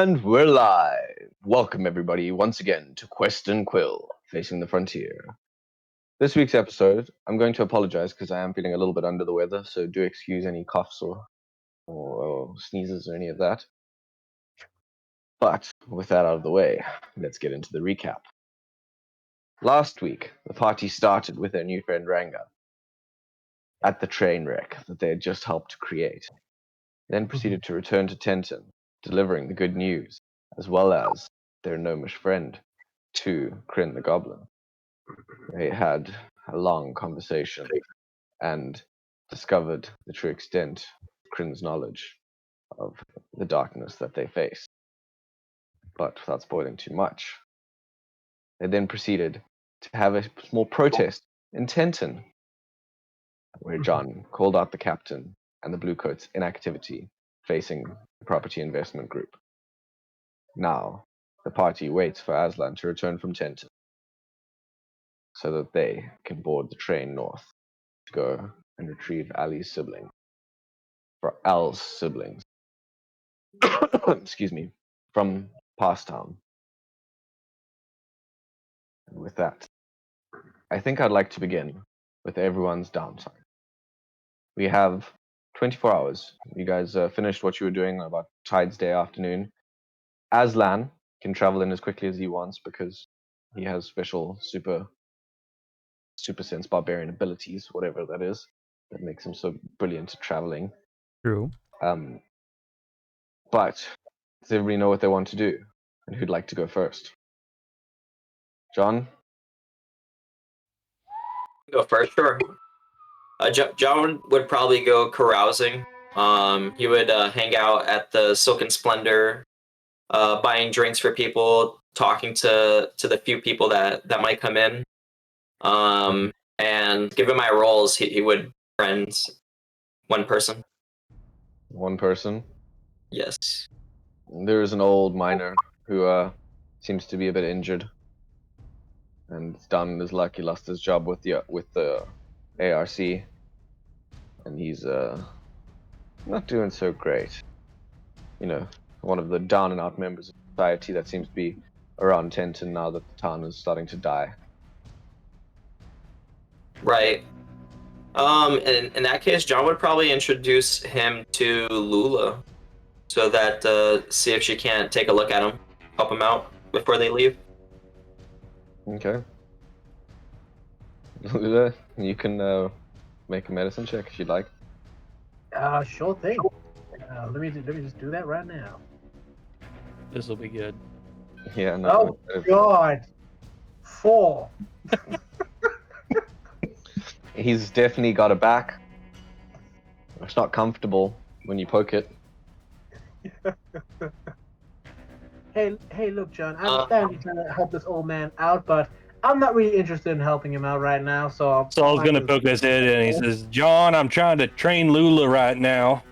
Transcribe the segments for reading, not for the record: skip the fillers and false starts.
And we're live. Welcome everybody once again to Quest and Quill, Facing the Frontier. This week's episode, I'm going to apologize because I am feeling a little bit under the weather, so do excuse any coughs or sneezes or any of that. But with that out of the way, let's get into the recap. Last week, the party started with their new friend Ranga at the train wreck that they had just helped to create, then proceeded to return to Tenton, delivering the good news, as well as their gnomish friend, to Kryn the Goblin. They had a long conversation and discovered the true extent of Kryn's knowledge of the darkness that they face. But without spoiling too much, they then proceeded to have a small protest in Tenton, where John called out the captain and the Bluecoats' inactivity facing the property investment group. Now, the party waits for Aslan to return from Tenton so that they can board the train north to go and retrieve Al's siblings. Excuse me, from Passtown. And with that, I think I'd like to begin with everyone's downtime. We have 24 hours. You guys finished what you were doing about Tides Day afternoon. Aslan can travel in as quickly as he wants because he has special super sense barbarian abilities, whatever that is, that makes him so brilliant at traveling. True. But does everybody know what they want to do? And who'd like to go first? John? Go first, sure. John would probably go carousing. He would hang out at the Silken Splendor, buying drinks for people, talking to the few people that might come in. And given my roles, he would friends one person. One person? Yes. There is an old miner who seems to be a bit injured. And down his luck, he lost his job with the ARC. And he's not doing so great. You know, one of the down and out members of society that seems to be around Tenton now that the town is starting to die. Right. In that case, John would probably introduce him to Lula, so that see if she can't take a look at him, help him out before they leave. Okay. Lula, you can make a medicine check if you'd like. Sure thing. Let me just do that right now. This will be good. Yeah, no. Oh God, 4. He's definitely got a back. It's not comfortable when you poke it. Hey, look, John. I understand you're trying to help this old man out, but I'm not really interested in helping him out right now. So Saul's gonna poke his head in and he says, "John, I'm trying to train Lula right now,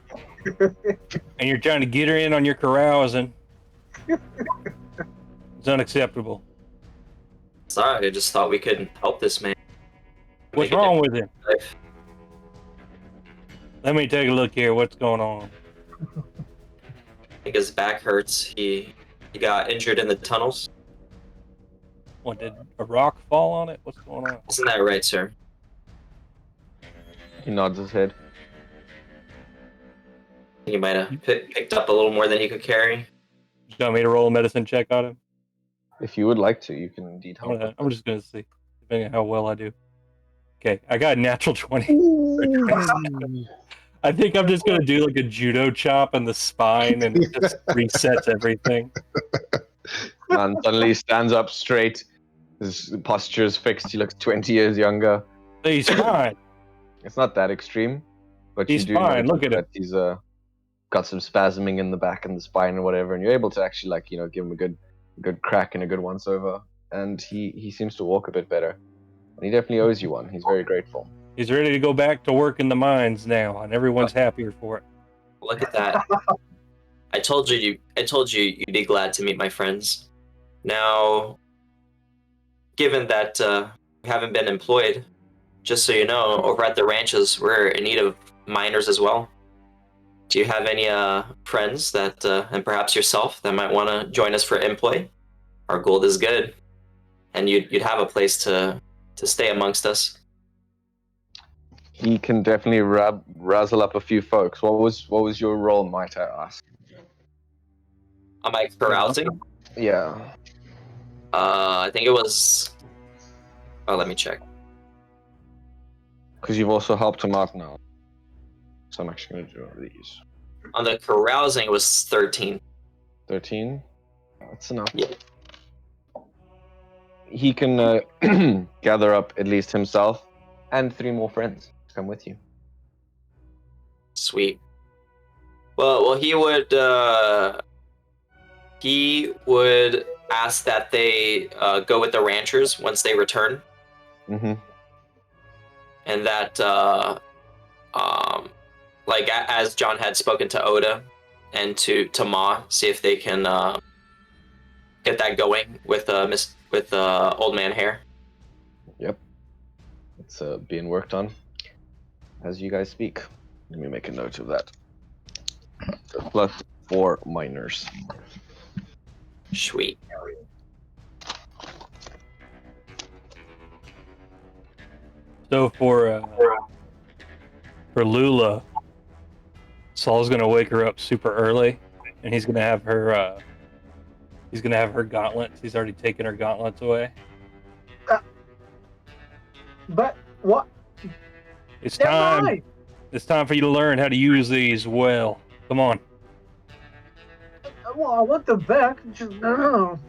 and you're trying to get her in on your carousing. It's unacceptable. Sorry, I just thought we could help this man. What's wrong with him? Let me take a look here. What's going on?" I think his back hurts. He got injured in the tunnels. What, did a rock fall on it? What's going on? Isn't that right, sir? He nods his head. He might have picked up a little more than he could carry. You want me to roll a medicine check on him? If you would like to, you can indeed help. I'm just gonna see, depending on how well I do. Okay, I got a natural 20. I think I'm just gonna do like a judo chop in the spine, and it just resets everything. Man suddenly he stands up straight. His posture is fixed. He looks 20 years younger. He's fine. It's not that extreme, but He's you do fine. notice Look at him. that he's got some spasming in the back and the spine and whatever, and you're able to actually give him a good crack and a good once over, and he seems to walk a bit better, and he definitely owes you one. He's very grateful. He's ready to go back to work in the mines now, and everyone's happier for it. Look at that. I told you you'd be glad to meet my friends. Now, given that we haven't been employed, just so you know, over at the ranches, we're in need of miners as well. Do you have any friends that, and perhaps yourself, that might want to join us for employ? Our gold is good, and you'd have a place to stay amongst us. He can definitely razzle up a few folks. What was your role, might I ask? Am I carousing? Yeah. I think it was. Oh, let me check. Because you've also helped him out now. So I'm actually going to do these. On the carousing, it was 13. 13? That's enough. Yeah. He can gather up at least himself and 3 more friends to come with you. Sweet. Well, he would ask that they go with the ranchers once they return, Mm-hmm. and that like as John had spoken to Oda and to Ma, see if they can get that going with Old Man Hair. Yep. It's being worked on as you guys speak. Let me make a note of that. So plus 4 miners. Sweet. So for Lula, Saul's gonna wake her up super early, and he's gonna have her gauntlets. He's already taken her gauntlets away. But what? It's They're time. mine. It's time for you to learn how to use these well. Come on. Well, I want them back. Just no.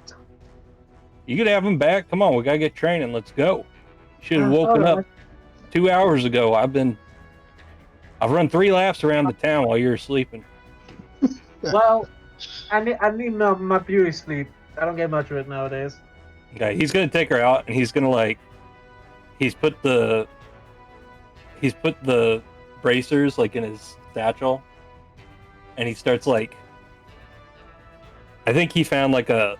You could have them back. Come on, we gotta get training. Let's go. You should have woken up 2 hours ago. I've run 3 laps around the town while you were sleeping. Well, I need my beauty sleep. I don't get much of it nowadays. Okay, he's gonna take her out, and he's gonna he's put the bracers like in his satchel, and he starts I think he found like a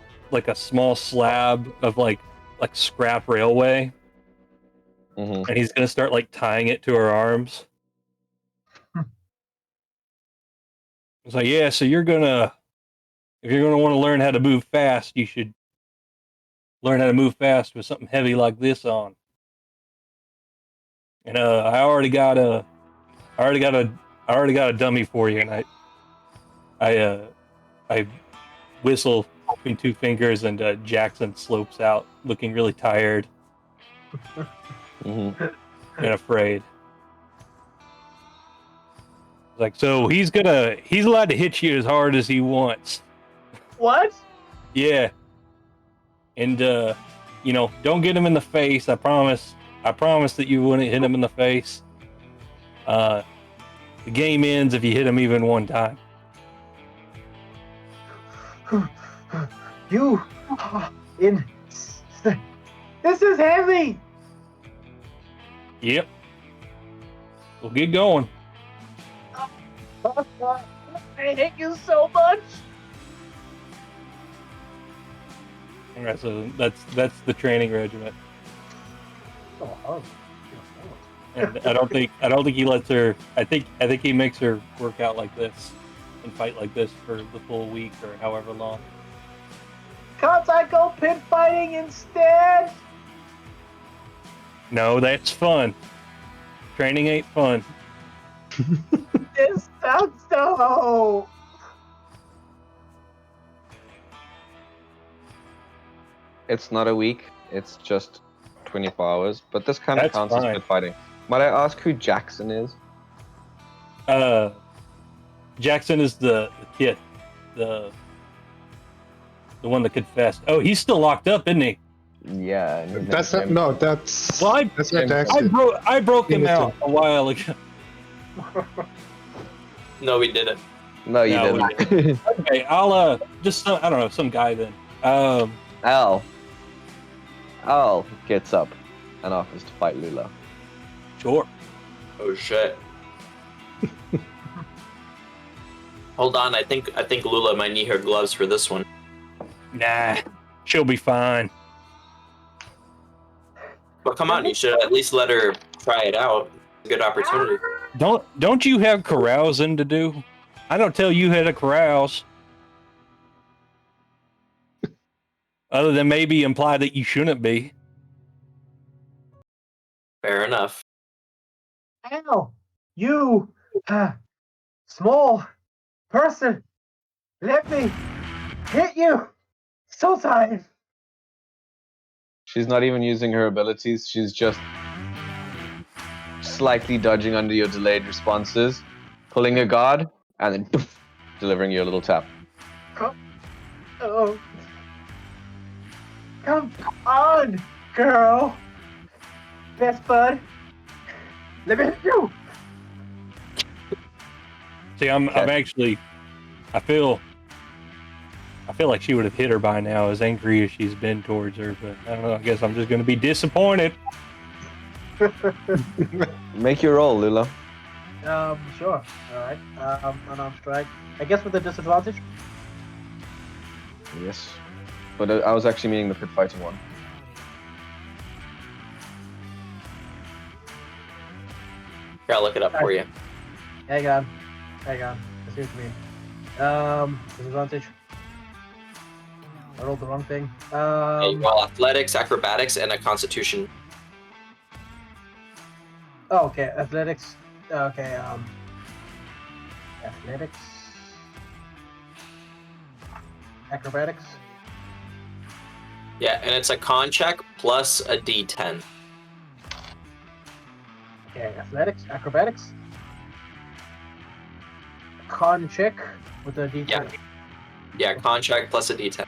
small slab of like scrap railway, Mm-hmm. and he's gonna start tying it to her arms. It's like, yeah, so if you're gonna want to learn how to move fast, you should learn how to move fast with something heavy like this on. And I already got a dummy for you, and I whistle between 2 fingers, and Jackson slopes out, looking really tired Mm-hmm. and afraid. Like, so he's allowed to hit you as hard as he wants. What? Yeah. And don't get him in the face. I promise that you wouldn't hit him in the face. The game ends if you hit him even one time. You in this is heavy. Yep. We'll get going. I hate you so much. All right, so that's the training regiment. And I don't think he lets her. I think he makes her work out like this and fight like this for the full week or however long. Can't I go pit fighting instead? No, that's fun. Training ain't fun. This sounds so. It's not a week. It's just 24 hours. But this kind of That's counts fine. as pit fighting. Might I ask who Jackson is? Jackson is the kid, the one that confessed. Oh, he's still locked up, isn't he? Yeah. And his That's name's not. James. No, that's. Well, That's not James- Jackson. I broke him Innocent. out a while ago. No, we didn't. No, you No, didn't. Okay, I'll just some, I don't know, some guy then. Al gets up and offers to fight Lula. Sure. Oh shit. Hold on, I think Lula might need her gloves for this one. Nah, she'll be fine. But come on, you should at least let her try it out. Good opportunity. Don't you have carousing to do? I don't tell you how to carouse. Other than maybe imply that you shouldn't be. Fair enough. Ow! You, small person, let me hit you. So tired. She's not even using her abilities. She's just slightly dodging under your delayed responses, pulling a guard, and then poof, delivering you a little tap. Oh, come on, girl. Best bud. Let me hit you. See, I'm actually, I feel like she would have hit her by now, as angry as she's been towards her. But I don't know. I guess I'm just going to be disappointed. Make your roll, Lula. Sure. All right. Unarmed strike. I guess with a disadvantage. Yes. But I was actually meaning the pit fighting one. Here, I'll look it up for you. Hang on. I see what you mean. Disadvantage. I rolled the wrong thing. Yeah, you roll athletics, acrobatics, and a constitution. Oh, okay. Athletics. Okay. Athletics. Acrobatics. Yeah, and it's a con check plus a d10. Okay. Athletics. Acrobatics. Con check with a D10. Yeah. Yeah, con check plus a d10.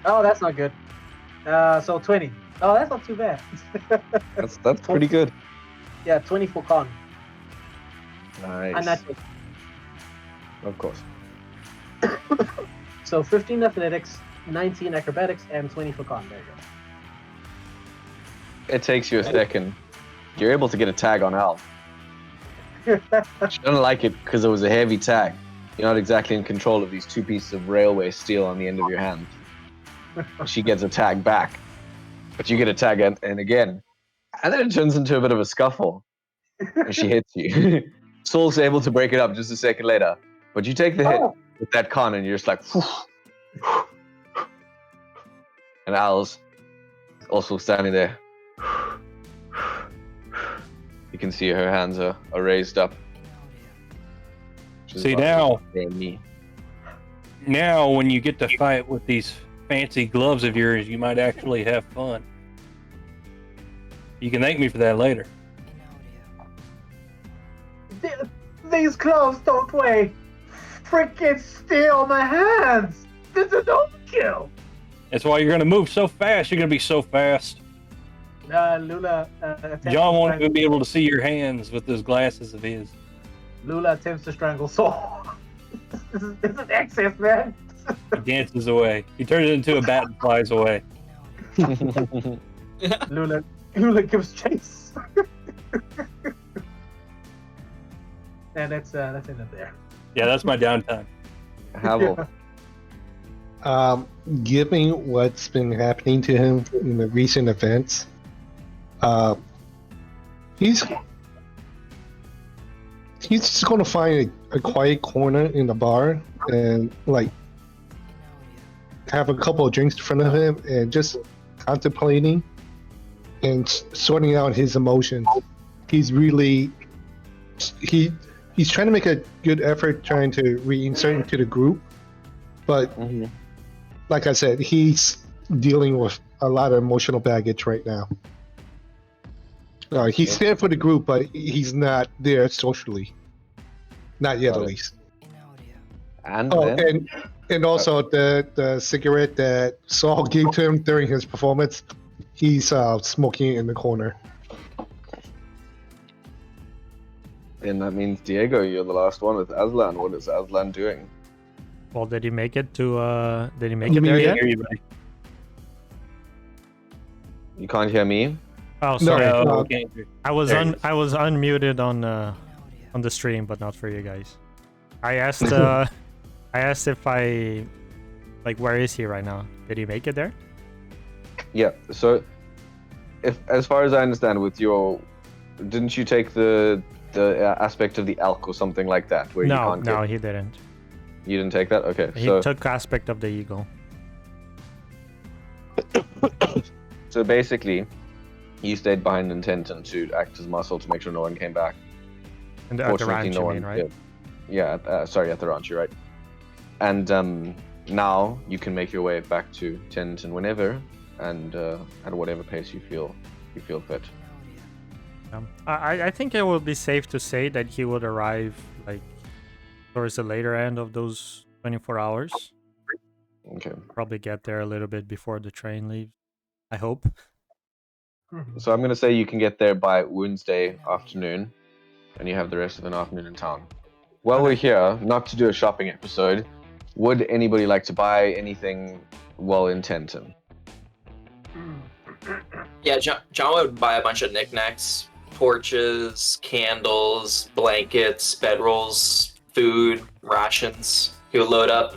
Oh, that's not good. So 20. Oh, that's not too bad. That's pretty good. Yeah, 20 for con. Nice. And that's it. Of course. So 15 athletics, 19 acrobatics, and 20 for con. There you It takes you a second. You're able to get a tag on Al. go. She doesn't like it because it was a heavy tag. You're not exactly in control of these two pieces of railway steel on the end of your hand. She gets a tag back, but you get a tag and again, and then it turns into a bit of a scuffle, and she hits you. Soul's able to break it up just a second later, but you take the hit with that con, and you're just like, "Phew." And Al's also standing there. You can see her hands are raised up. Which is See, about now- me. Now, when you get to fight with these fancy gloves of yours, you might actually have fun. You can thank me for that later. These gloves don't weigh freaking steel my hands. This is overkill. That's why you're going to move so fast. You're going to be so fast. Lula. John won't even be able to see your hands with those glasses of his. Lula attempts to strangle Soul. This is excess, man. He dances away. He turns into a bat and flies away. Lula gives chase. And that's it there. Yeah, that's my downtime. Havel. Given what's been happening to him in the recent events, he's just going to find a quiet corner in the bar and have a couple of drinks in front of him and just contemplating and sorting out his emotions. He's trying to make a good effort trying to reinsert into the group, but like I said, he's dealing with a lot of emotional baggage right now. He's there for the group, but he's not there socially. Not yet, Got at it. least. And Oh, then and also the cigarette that Saul gave to him during his performance, he's smoking it in the corner. that means Diego, you're the last one with Aslan. What is Aslan doing? Well, did he make it to? Did he make You it there mean yet? Hear you, buddy. You can't hear me? Oh, No, sorry. No, can't hear. I was There he is. I was unmuted on the stream, but not for you guys. I asked I asked if I like where is he right now? Did he make it there? Yeah. So, if as far as I understand, with your, didn't you take the aspect of the elk or something like that, where you No, can't no, get, he didn't. you didn't take that? Okay. He So took aspect of the eagle. so basically, he stayed behind in Tenton to act as muscle to make sure no one came back. And at the Fortunately, ranch, no you one mean, right? did. Yeah, sorry, at the ranch, you're right. And now you can make your way back to Tenton whenever, and at whatever pace you feel fit. I think it would be safe to say that he would arrive like towards the later end of those 24 hours. Okay. Probably get there a little bit before the train leaves. I hope. So I'm gonna say you can get there by Wednesday afternoon, and you have the rest of an afternoon in town. While we're here, not to do a shopping episode, would anybody like to buy anything while in Tenton? Yeah, John would buy a bunch of knickknacks, torches, candles, blankets, bedrolls, food, rations. He would load up.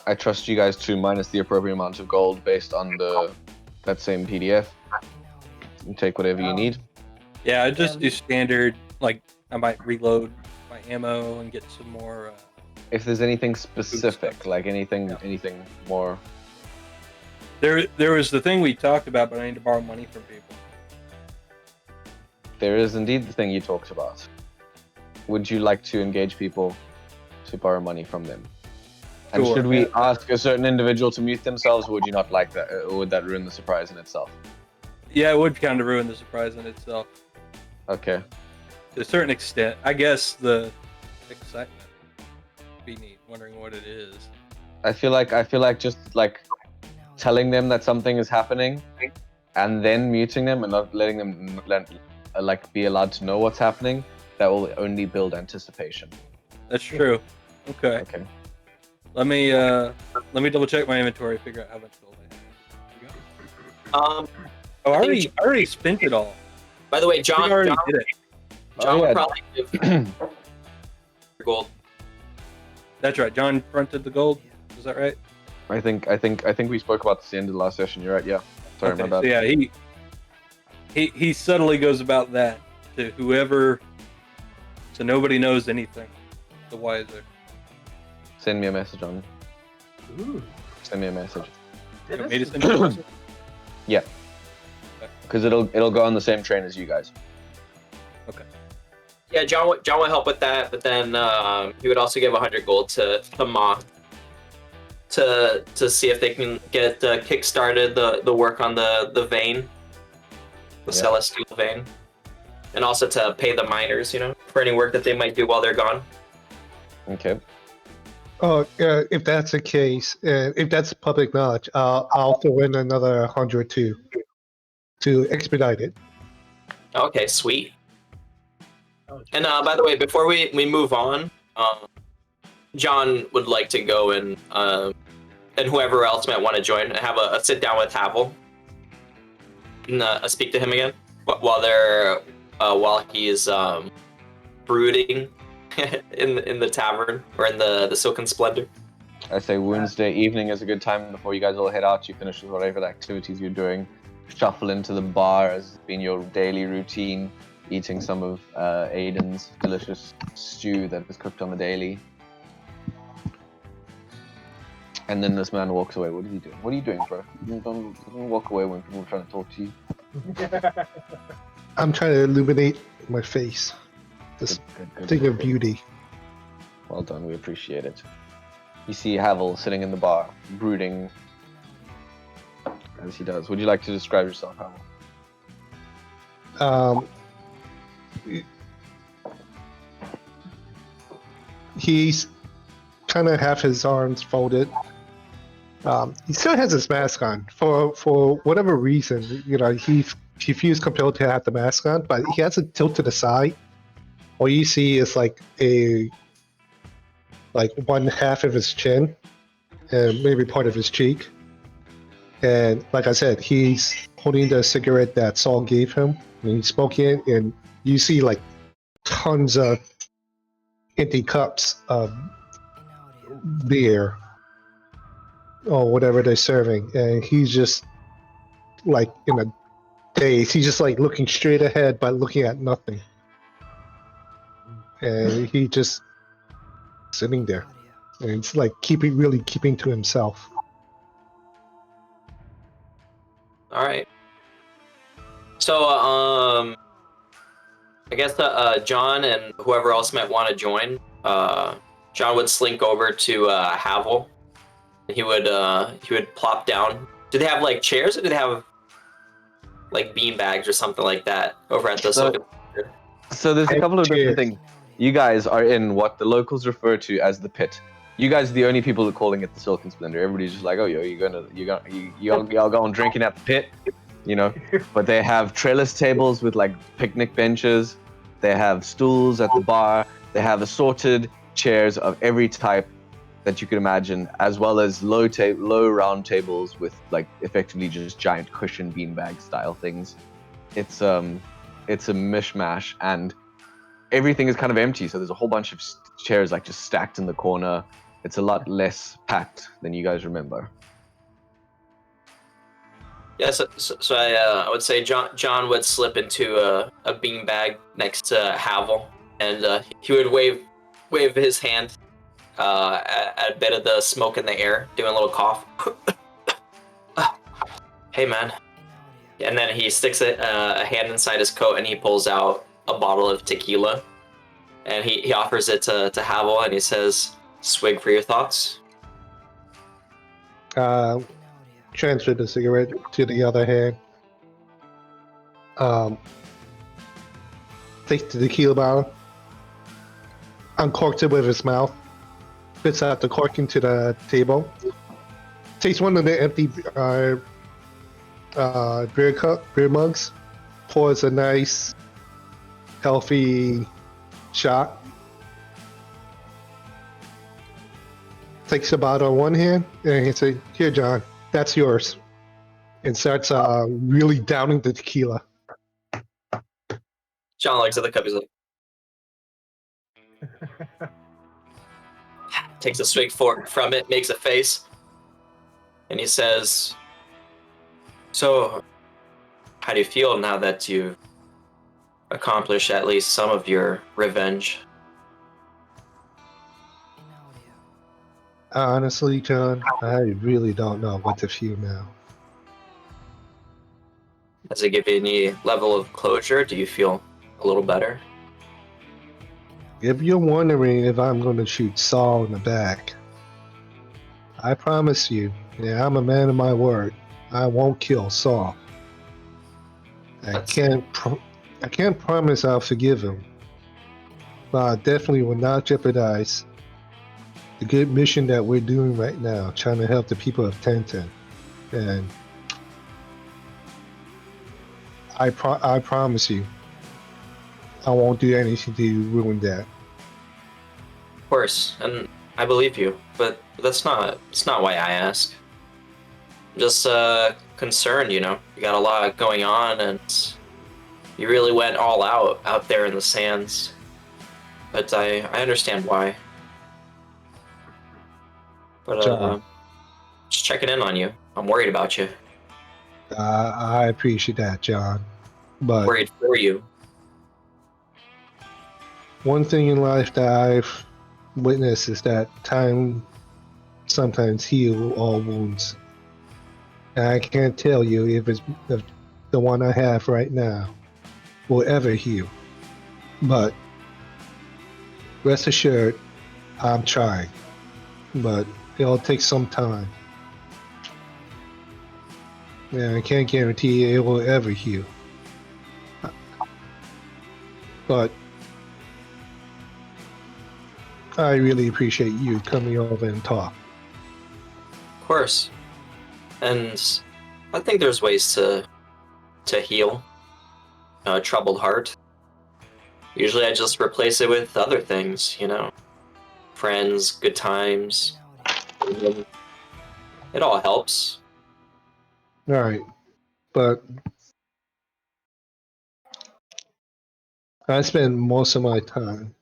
I trust you guys to minus the appropriate amount of gold based on that same PDF. You take whatever you need. Yeah, I just do standard. Like I might reload my ammo and get some more. If there's anything specific, like anything more. There was the thing we talked about, but I need to borrow money from people. There is indeed the thing you talked about. Would you like to engage people to borrow money from them? And Sure. should we ask a certain individual to mute themselves, or would you not like that? Or would that ruin the surprise in itself? Yeah, it would kind of ruin the surprise in itself. Okay. To a certain extent. I guess the excitement would be neat, wondering what it is. I feel like just like telling them that something is happening, and then muting them and not letting them like be allowed to know what's happening. That will only build anticipation. That's true. Okay. Okay. Let me double check my inventory, figure out how much gold I have. Oh, I already spent it all. By the way, I John already John, did it. John Oh, would yeah. probably give gold. That's right. John fronted the gold. Is that right? I think we spoke about this at the end of the last session. You're right. Yeah. Sorry, Okay, my bad. so yeah, he subtly goes about that to whoever, so nobody knows anything. The wiser. Send me a message on it. Ooh. Send me a message. You want me to send you a message? Because it'll go on the same train as you guys. Yeah, John would help with that, but then he would also give 100 gold to Moth to see if they can get kick-started the work on the vein, the Yeah. celestial vein, and also to pay the miners, for any work that they might do while they're gone. Okay. Oh, if that's the case, if that's public knowledge, I'll throw in another 100 to expedite it. Okay, sweet. Oh, And by the way, before we move on, John would like to go and whoever else might want to join and have a sit down with Havel and speak to him again while he's brooding in the tavern or in the Silken Splendor. I say Wednesday evening is a good time before you guys all head out. You finish with whatever activities you're doing. Shuffle into the bar as has been your daily routine, eating some of Aiden's delicious stew that is cooked on the daily. And then this man walks away. What are you doing? What are you doing, bro? Don't walk away when people are trying to talk to you. I'm trying to illuminate my face. This Good. thing of beauty. Well done. We appreciate it. You see Havel sitting in the bar, brooding as he does. Would you like to describe yourself, Havel? he's kind of have his arms folded. He still has his mask on for whatever reason. He feels compelled to have the mask on, but he has it tilted aside. All you see is like one half of his chin and maybe part of his cheek. And like I said, he's holding the cigarette that Saul gave him, and he's smoking it, and you see like tons of empty cups of beer or whatever they're serving, and he's just like in a daze. He's just like looking straight ahead but looking at nothing, and he just sitting there, and it's like keeping to himself. All right. So, I guess John and whoever else might want to join. John would slink over to Havel. He would plop down. Do they have like chairs, or do they have like bean bags or something like that over at the Silken? So there's a couple of different things. You guys are in what the locals refer to as the pit. You guys are the only people that are calling it the Silken Splendor. Everybody's just like, oh, yo, y'all going drinking at the pit, you know? But they have trellis tables with like picnic benches. They have stools at the bar. They have assorted chairs of every type that you could imagine, as well as low round tables with like effectively just giant cushion beanbag style things. It's a mishmash, and everything is kind of empty. So there's a whole bunch of chairs like just stacked in the corner. It's a lot less packed than you guys remember. Yeah, so I would say John would slip into a beanbag next to Havel, and he would wave his hand at a bit of the smoke in the air, doing a little cough. Hey, man. And then he sticks a hand inside his coat, and he pulls out a bottle of tequila, and he offers it to Havel, and he says, "Swig for your thoughts." Transferred the cigarette to the other hand. Takes the tequila bottle, uncorks it with his mouth, spits out the cork into the table, takes one of the empty beer mugs, pours a nice, healthy shot, takes the bottle in one hand, and he says, "Here, John, that's yours," and starts really downing the tequila. John looks at the cup, he's like, takes a swig from it, makes a face, and he says, "So, how do you feel now that you've accomplished at least some of your revenge?" Honestly, John, I really don't know what to feel now. Does it give you any level of closure? Do you feel a little better? If you're wondering if I'm going to shoot Saul in the back, I promise you, yeah, I'm a man of my word. I won't kill Saul. I can't promise I'll forgive him, but I definitely will not jeopardize the good mission that we're doing right now, trying to help the people of Tenten. And I promise you, I won't do anything to ruin that. Of course, and I believe you, but that's not why I ask. I'm just concerned, you know. You got a lot going on, and you really went all out there in the sands. But I understand why. But just checking in on you. I'm worried about you. I appreciate that, John. But Worried for you. one thing in life that I've witnessed is that time sometimes heals all wounds. And I can't tell you if the one I have right now will ever heal. But rest assured, I'm trying. But it'll take some time. Yeah, I can't guarantee it will ever heal. But I really appreciate you coming over and talk. Of course. And I think there's ways to heal a troubled heart. Usually I just replace it with other things, friends, good times. It all helps. All right, but I spend most of my time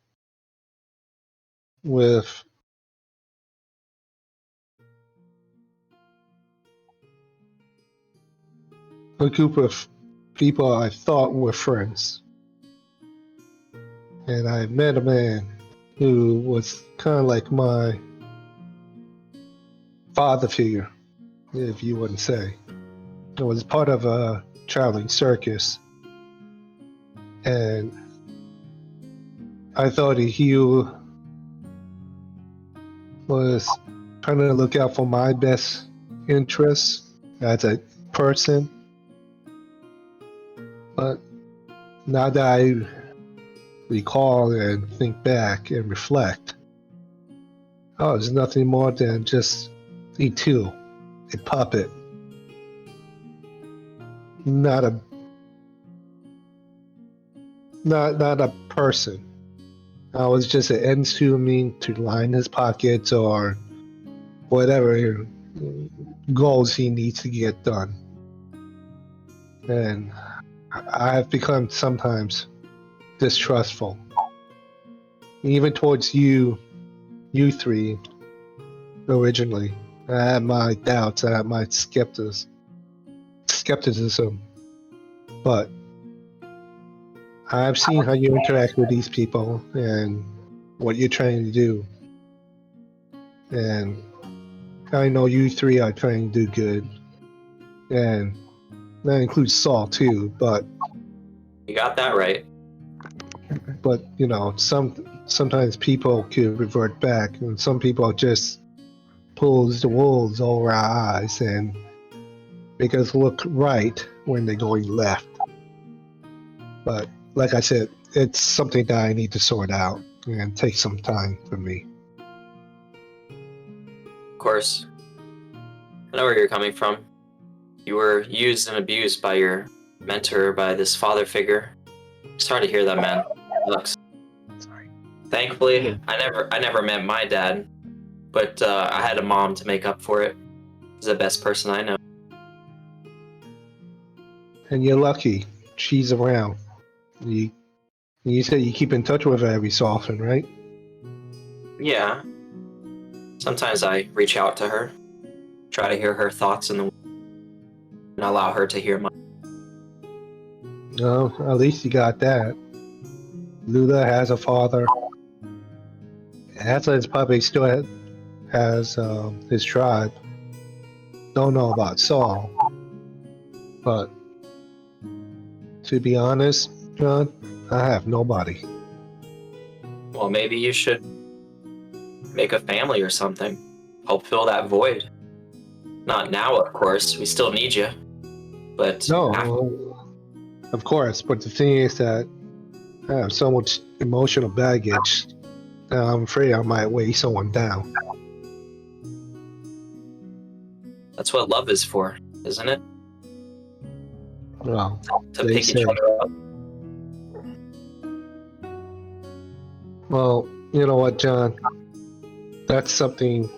with a group of people I thought were friends. And I met a man who was kind of like my father figure, if you wouldn't say. I was part of a traveling circus, and I thought he was trying to look out for my best interests as a person. But now that I recall and think back and reflect, oh, it's nothing more than just a tool, a puppet. Not a person. I was just an instrument to line his pockets or whatever goals he needs to get done. And I've become sometimes distrustful, even towards you three. Originally, I had my doubts, I had my skepticism, but I've seen how you interact with these people and what you're trying to do, and I know you three are trying to do good, and that includes Saul too. But You got that right. sometimes people could revert back, and some people just pulls the wolves over our eyes and make us look right when they're going left. But like I said, it's something that I need to sort out and take some time for me. Of course. I know where you're coming from. You were used and abused by your mentor, by this father figure. Sorry to hear that, man. It sucks. Sorry. Thankfully, I never met my dad, but I had a mom to make up for it. She's the best person I know. And you're lucky she's around. You said you keep in touch with her every so often, right? Yeah. Sometimes I reach out to her, try to hear her thoughts and allow her to hear mine. No, at least you got that. Lula has a father. Atlas probably still has his tribe. Don't know about Saul, but to be honest, John, I have nobody. Well, maybe you should make a family or something. Help fill that void. Not now, of course. We still need you. But No, of course. But the thing is that I have so much emotional baggage that I'm afraid I might weigh someone down. that's what love is for, isn't it? Well, To they pick say. each other up. Well, you know what, John? That's something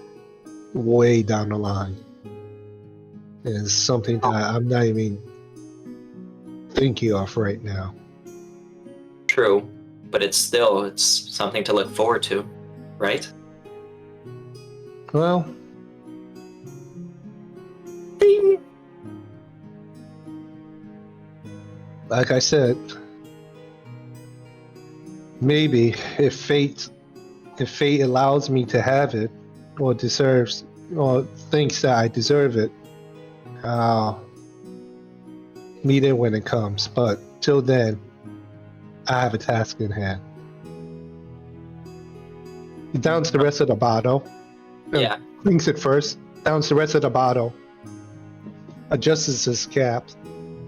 way down the line. It's something that I'm not even thinking of right now. True, but it's something to look forward to, right? Well, like I said, maybe if fate allows me to have it, or deserves, or thinks that I deserve it, I'll meet it when it comes. But till then, I have a task in hand. He downs the rest of the bottle. Yeah. Drinks it first, downs the rest of the bottle, adjusts his cap,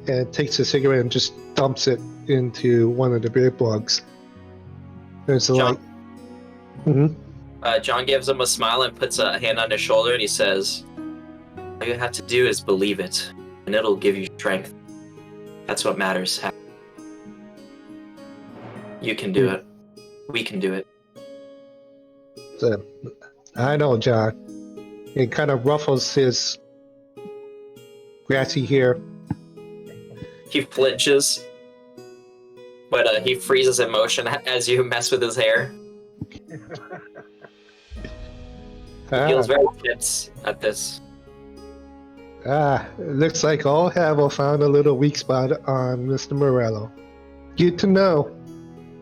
and takes a cigarette and just dumps it into one of the beer plugs. It's John, like, John gives him a smile and puts a hand on his shoulder, and he says, "All you have to do is believe it, and it'll give you strength. That's what matters. You can do it. We can do it." So, I know, John. It kind of ruffles his grassy hair. He flinches, but he freezes in motion as you mess with his hair. He feels very tense at this. Looks like all Havel found a little weak spot on Mr. Morello. Good to know.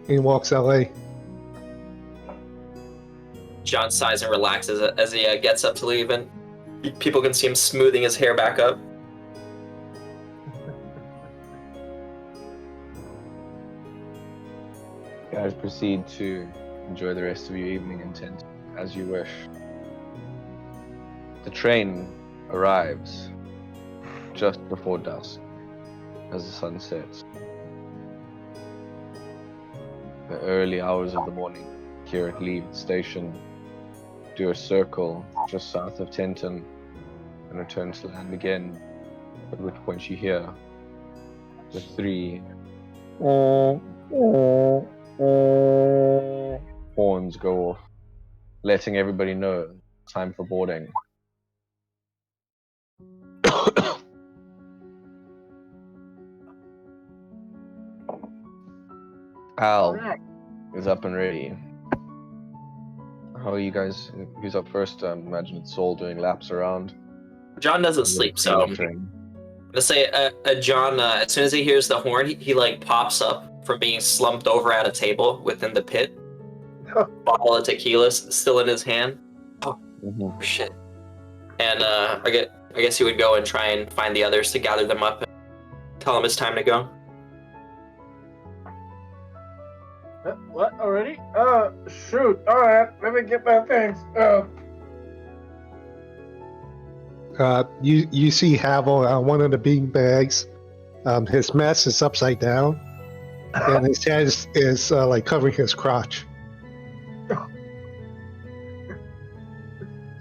He walks away. John sighs and relaxes as he gets up to leave, and people can see him smoothing his hair back up. Guys, proceed to enjoy the rest of your evening in tent as you wish. The train arrives just before dusk as the sun sets. The early hours of the morning here at Leeds Station do a circle just south of Tenton and return to land again, at which point you hear the three horns go off, letting everybody know it's time for boarding. Al Alright. is up and ready. How are you guys? Who's up first? I imagine it's Sol doing laps around. John doesn't sleep, so I'm Train. gonna say John, as soon as he hears the horn, he like pops up from being slumped over at a table within the pit. Bottle of tequila still in his hand. Mhm. Oh shit! And I guess he would go and try and find the others to gather them up and tell them it's time to go. What already? Shoot. Alright, let me get my things. You see Havel on one of the bean bags. His mask is upside down, and his head is like covering his crotch.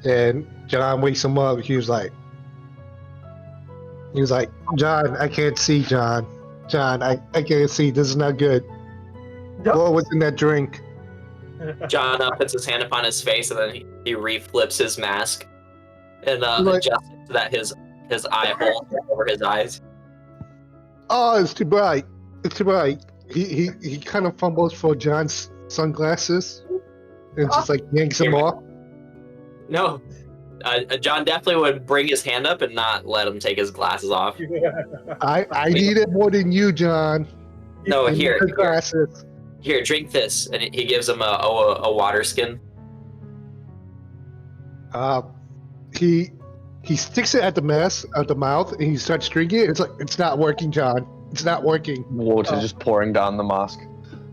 And John wakes him up. He was like, John, I can't see, John. John, I can't see. This is not good. What was in that drink? John puts his hand upon his face and then he reflips his mask and Like- adjusts it so that his eye hole is over his eyes. Oh, it's too bright. It's too bright. He kind of fumbles for John's sunglasses and just like yanks them off. No, John definitely would bring his hand up and not let him take his glasses off. I need it more than you, John. No, I need here, the glasses. here, drink this, and he gives him a water skin. He sticks it at the mouth, and he starts drinking it. It's like, it's not working, John. It's not working. Water just pouring down the mask.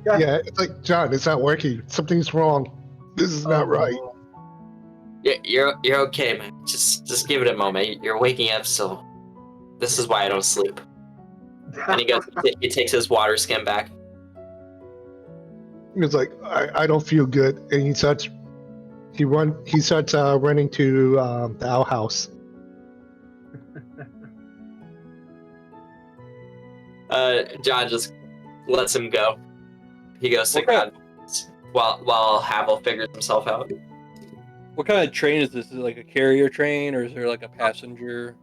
Yeah, it's like, John, it's not working. Something's wrong. This is not right. Yeah, you're okay, man. Just give it a moment. You're waking up, so this is why I don't sleep. And he takes his water skin back. It's like, I don't feel good, and he starts running to the outhouse. John just lets him go. He goes to God while Havel figures himself out. What kind of train is this? Is it like a carrier train, or is there like a passenger?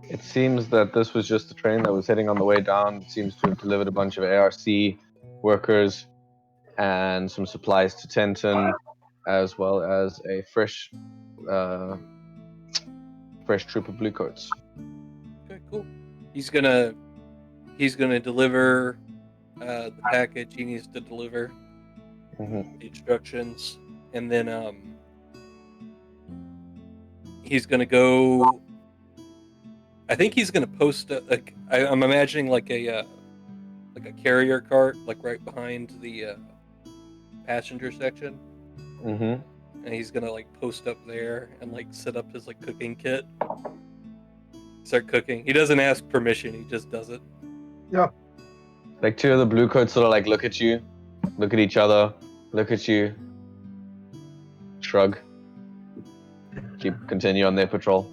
It seems that this was just a train that was heading on the way down. It seems to have delivered a bunch of ARC workers and some supplies to Tenton, as well as a fresh troop of bluecoats. Okay, cool. He's gonna deliver the package he needs to deliver, Mhm. the instructions, and then he's gonna go. I think he's gonna post I'm imagining like a carrier cart, like right behind the passenger section, Mhm. and he's gonna like post up there and like set up his like cooking kit. Start cooking. He doesn't ask permission. He just does it. Like two of the bluecoats sort of like look at you, look at each other, look at you, shrug. Continue on their patrol.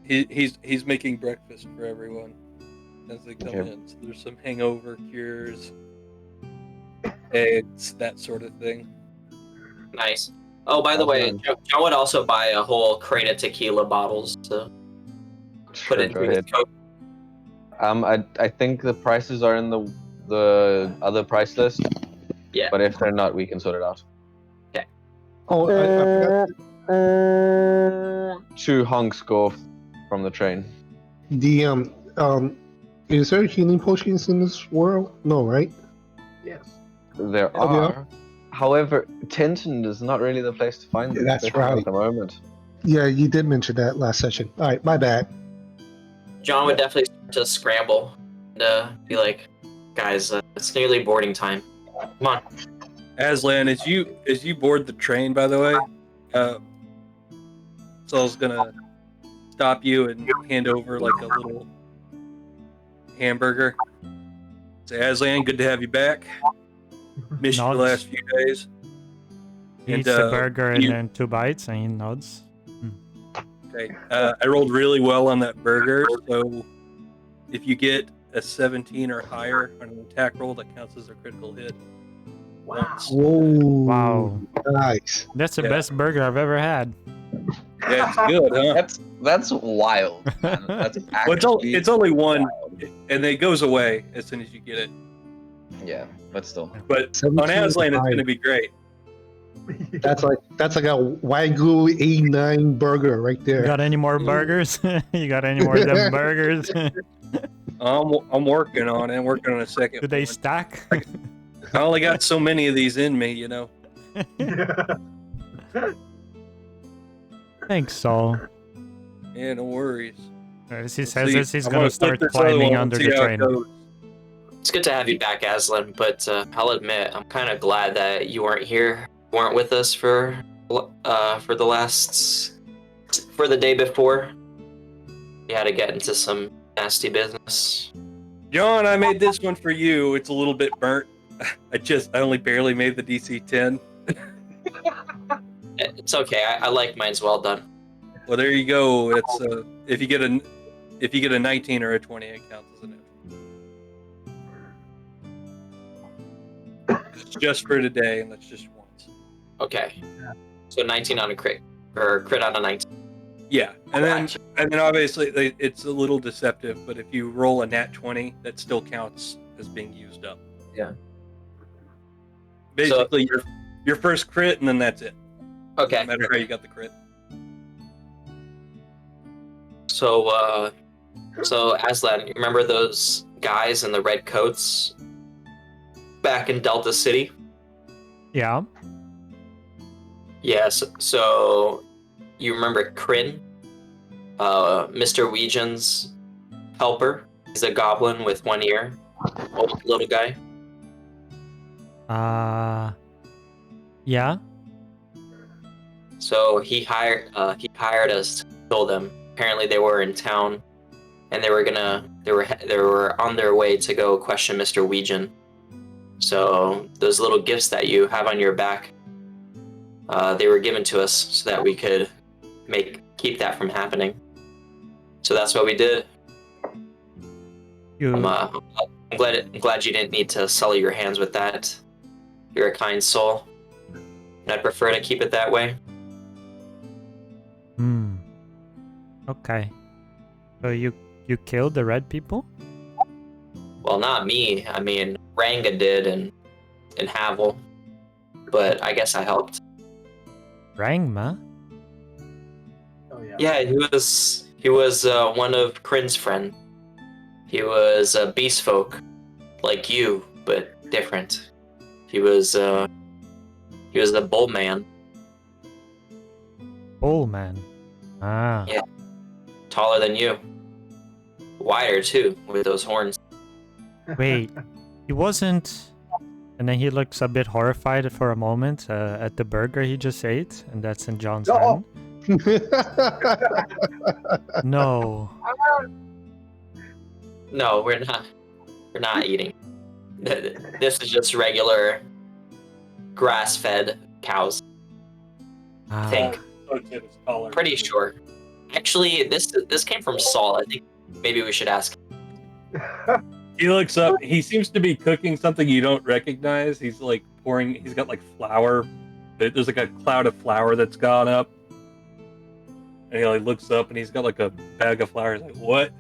He's making breakfast for everyone as they come Okay. in. So there's some hangover cures, eggs, that sort of thing. Nice. Oh, by the way, Awesome. John would also buy a whole crate of tequila bottles to put Sure, into go his ahead. coat. I think the prices are in the other price list. Yeah. But if they're not, we can sort it out. Oh, I forgot 2 honks go from the train. the Is there healing potions in this world? No, right? Yes. There Oh, yeah. are. However, Tinton is not really the place to find them. That's especially not right. At the moment. Yeah, you did mention that last session. All right, my bad. John would definitely start to scramble and be like, "Guys, it's nearly boarding time. Come on." Aslan, as you board the train, by the way, Saul's gonna stop you and hand over like a little hamburger. Say, Aslan, good to have you back. Missed you the Nods. last few days. He And, eats the burger and you- then 2 bites and he nods. Okay, I rolled really well on that burger, so if you get a 17 or higher on an attack roll, that counts as a critical hit. Wow. Once. Whoa. Wow. Nice. That's the Yeah. best burger I've ever had. Yeah, it's good, huh? That's wild, man. That's Well, actually it's only one, wild. and it goes away as soon as you get it. Yeah, but still. But 17 on Aslan, it's high. going to be great. That's like a Wagyu 89 burger right You there. got any more burgers? You got any more of them burgers? I'm working on it. I'm working on a second. Do they one. stack? I only got so many of these in me, you know. Thanks, Saul. Yeah, no worries. As he Let's says see. this, he's I'm gonna flip start this other climbing one under and see the how it train. goes. It's good to have you back, Aslan, but I'll admit I'm kind of glad that you weren't here, weren't with us for the day before. You had to get into some nasty business. John, I made this one for you. It's a little bit burnt. I only barely made the DC 10. It's okay. I like mine's well done. Well, there you go. It's if you get a 19 or a 20, it counts as an F. It's just for today, and that's just once. Okay. So 19 on a crit, or crit on a 19. Yeah, and then obviously it's a little deceptive, but if you roll a nat 20, that still counts as being used up. Yeah. Basically, your first crit, and then that's it. Okay. No matter how you got the crit. So Aslan, you remember those guys in the red coats back in Delta City? Yeah. Yes. So you remember Kryn, Mr. Weejan's helper? He's a goblin with one ear, old little guy. Yeah. So he hired us to kill them. Apparently they were in town, and they were on their way to go question Mr. Weejan. So those little gifts that you have on your back, they were given to us so that we could keep that from happening. So that's what we did. You. I'm glad you didn't need to sully your hands with that. You're a kind soul. And I'd prefer to keep it that way. Okay. So you killed the red people? Well, not me. I mean, Ranga did and Havel. But I guess I helped. Rangma? Oh yeah. Yeah, he was one of Kryn's friends. He was a beast folk, like you, but different. He was a bull man. Bull man. Ah. Yeah. Taller than you. Wider too, with those horns. Wait. He wasn't. And then he looks a bit horrified for a moment at the burger he just ate, and that's in John's No. hand. No. No, we're not eating. This is just regular grass-fed cows. I think. Looks at his collar. Pretty sure. Actually, this came from Saul. I think maybe we should ask. He looks up. He seems to be cooking something you don't recognize. He's like pouring. He's got like flour. There's like a cloud of flour that's gone up. And he like looks up and he's got like a bag of flour. He's like, "What?"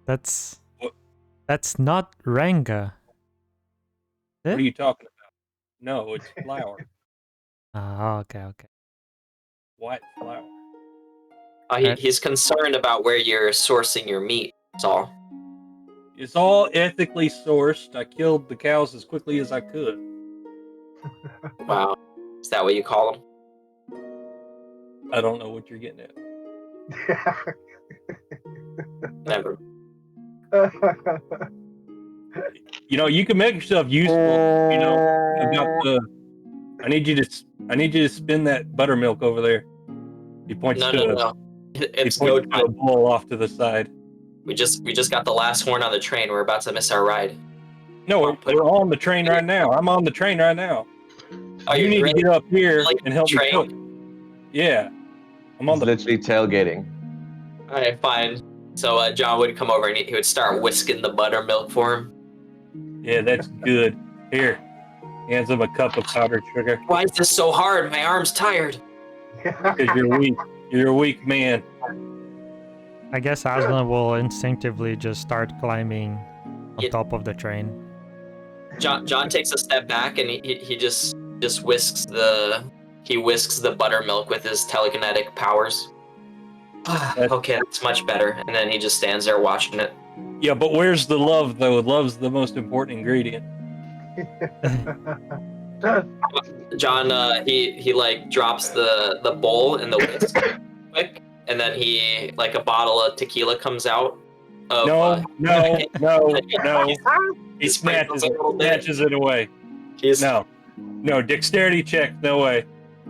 That's What? that's not Ranga. What are you talking about? No, it's flour. Ah, okay, okay. White flour. He's concerned about where you're sourcing your meat. Saul. It's all ethically sourced. I killed the cows as quickly as I could. Wow. Is that what you call them? I don't know what you're getting at. Never. You know, you can make yourself useful. You know, about the. I need you to spin that buttermilk over there. He points No, to no, a, no. he It's points no to a time. bowl off to the side. We just got the last horn on the train. We're about to miss our ride. No, we're on the train right now. I'm on the train right now. Oh, You you're need really to get up here like and help me train? cook. Yeah, I'm on He's the. literally tailgating. All right, fine. So John would come over and he would start whisking the buttermilk for him. Yeah, that's good. Here, hands him a cup of powdered sugar. Why is this so hard? My arm's tired. Because you're weak. You're a weak man. I guess Aslan will instinctively just start climbing on Yeah. top of the train. John takes a step back and he just whisks the buttermilk with his telekinetic powers. Okay, that's much better. And then he just stands there watching it. Yeah, but where's the love though? Love's the most important ingredient. John, he like drops the bowl in the whisk quick, and then he like a bottle of tequila comes out. Of, No. He sprinkles snatches a it, little bit. snatches it away. He's, No, dexterity check, no way.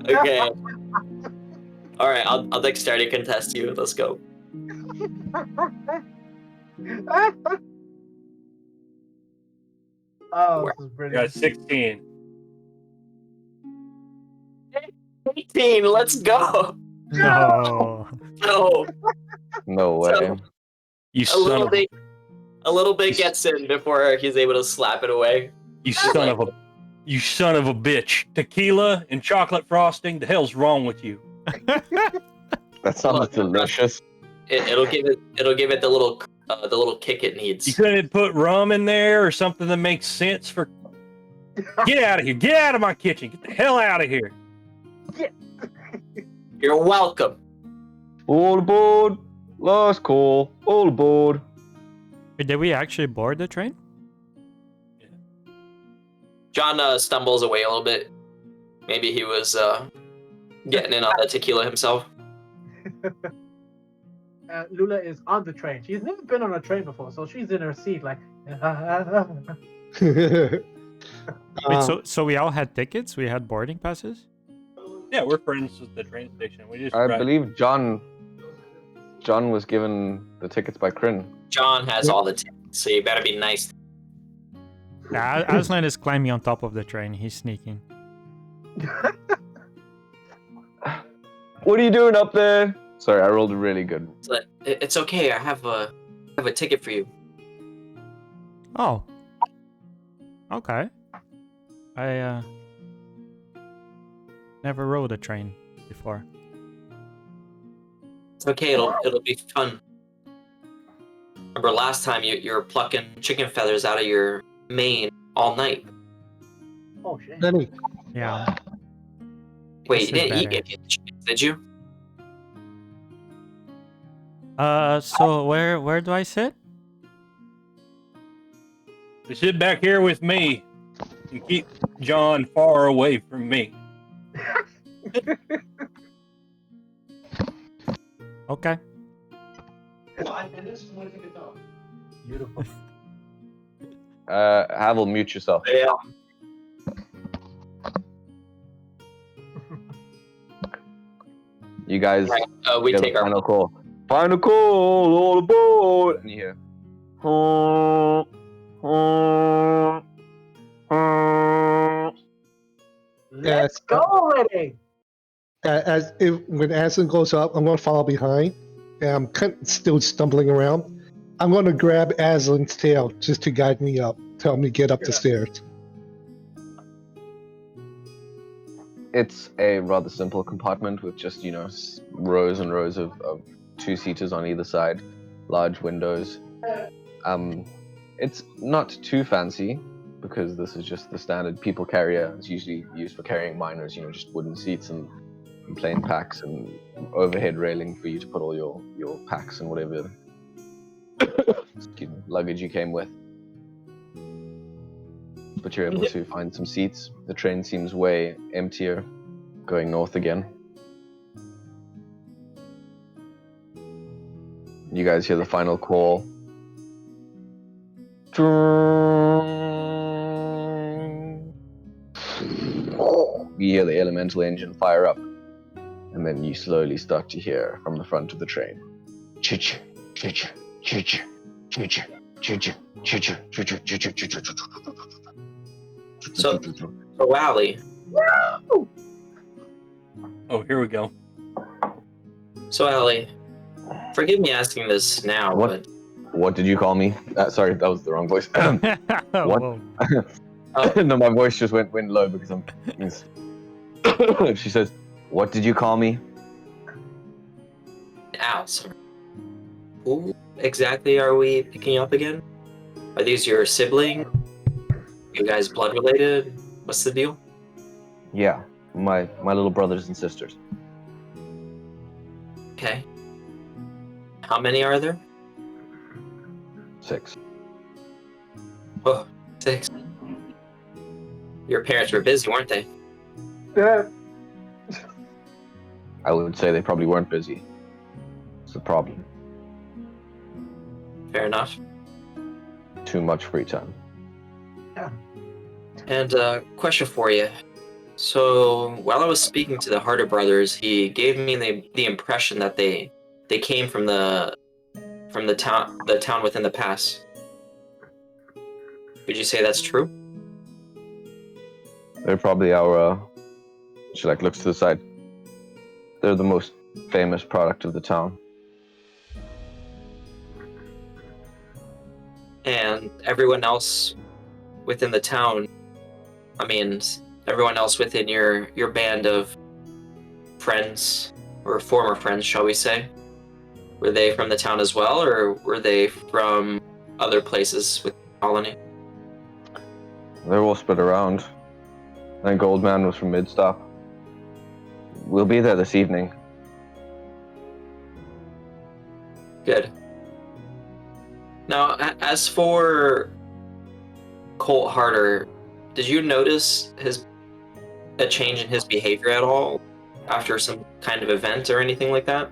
Okay. All right, I'll dexterity contest you. Let's go. Oh, Where- this is I brilliant. got 16. 18. Let's go. No. No, No way. So- You a son little of bit. A little bit gets in before he's able to slap it away. you son of a bitch. Tequila and chocolate frosting. The hell's wrong with you? That sounds delicious. It'll give it the little kick it You needs. couldn't put rum in there or something that makes sense for. Get out of here! Get out of my kitchen! Get the hell out of here! You're welcome. All aboard! Last call. All aboard. Did we actually board the train? John stumbles away a little bit. Maybe he was getting in on the tequila himself. Lula is on the train. She's never been on a train before, so she's in her seat like. Wait, so we all had tickets? We had boarding passes? Yeah, we're friends with the train station. We just. I ride- believe John was given the tickets by Kryn. John has all the tickets, so you better be nice. Yeah, Aslan is climbing on top of the train. He's sneaking. What are you doing up there? Sorry, I rolled really good. It's okay. I have a ticket for you. Oh. Okay. I never rode a train before. It's okay. It'll be fun. Remember last time you were plucking chicken feathers out of your mane all night. Oh shit. Lenny, Yeah. Wait, This you is didn't eat better. any of the chickens, did you? So where do I sit? Sit back here with me and keep John far away from me. Okay. Beautiful. Havel, mute yourself. Yeah. You guys We get take the our final call. Final call, all aboard! And you hear. "Honk, honk, honk." Let's go already. As if when Aslan goes up, I'm gonna follow behind, and I'm still stumbling around. I'm gonna grab Aslan's tail just to guide me up, tell me to get up the stairs. It's a rather simple compartment with just, rows and rows of two-seaters on either side, large windows. It's not too fancy because this is just the standard people carrier. It's usually used for carrying minors, just wooden seats and plain packs and overhead railing for you to put all your packs and whatever luggage you came with. But you're able to find some seats. The train seems way emptier, going north again. You guys hear the final call. You hear the elemental engine fire up, and then you slowly start to hear from the front of the train. Chich, chich, chich, chich, chich, chich, chich, chich. So, Allie. Oh, here we go. So, Allie, forgive me asking this now, What? What did you call me? Sorry, that was the wrong voice. What? No, my voice just went low because I'm. She says, "What did you call me?" Sorry. Who exactly are we picking up again? Are these your siblings? You guys blood related? What's the deal? Yeah, my little brothers and sisters. Okay. How many are there? 6. Oh, 6. Your parents were busy, weren't they? I would say they probably weren't busy. It's the problem. Fair enough. Too much free time. And question for you. So while I was speaking to the Harder brothers, he gave me the impression that they came from the town within the pass. Would you say that's true? They're probably our. She looks to the side. They're the most famous product of the town. And everyone else within the town, everyone else within your band of friends, or former friends, shall we say, were they from the town as well, or were they from other places with the colony? They're all spread around. I think Goldman was from Midstop. We'll be there this evening. Good. Now, as for Colt Harder, did you notice a change in his behavior at all after some kind of event or anything like that?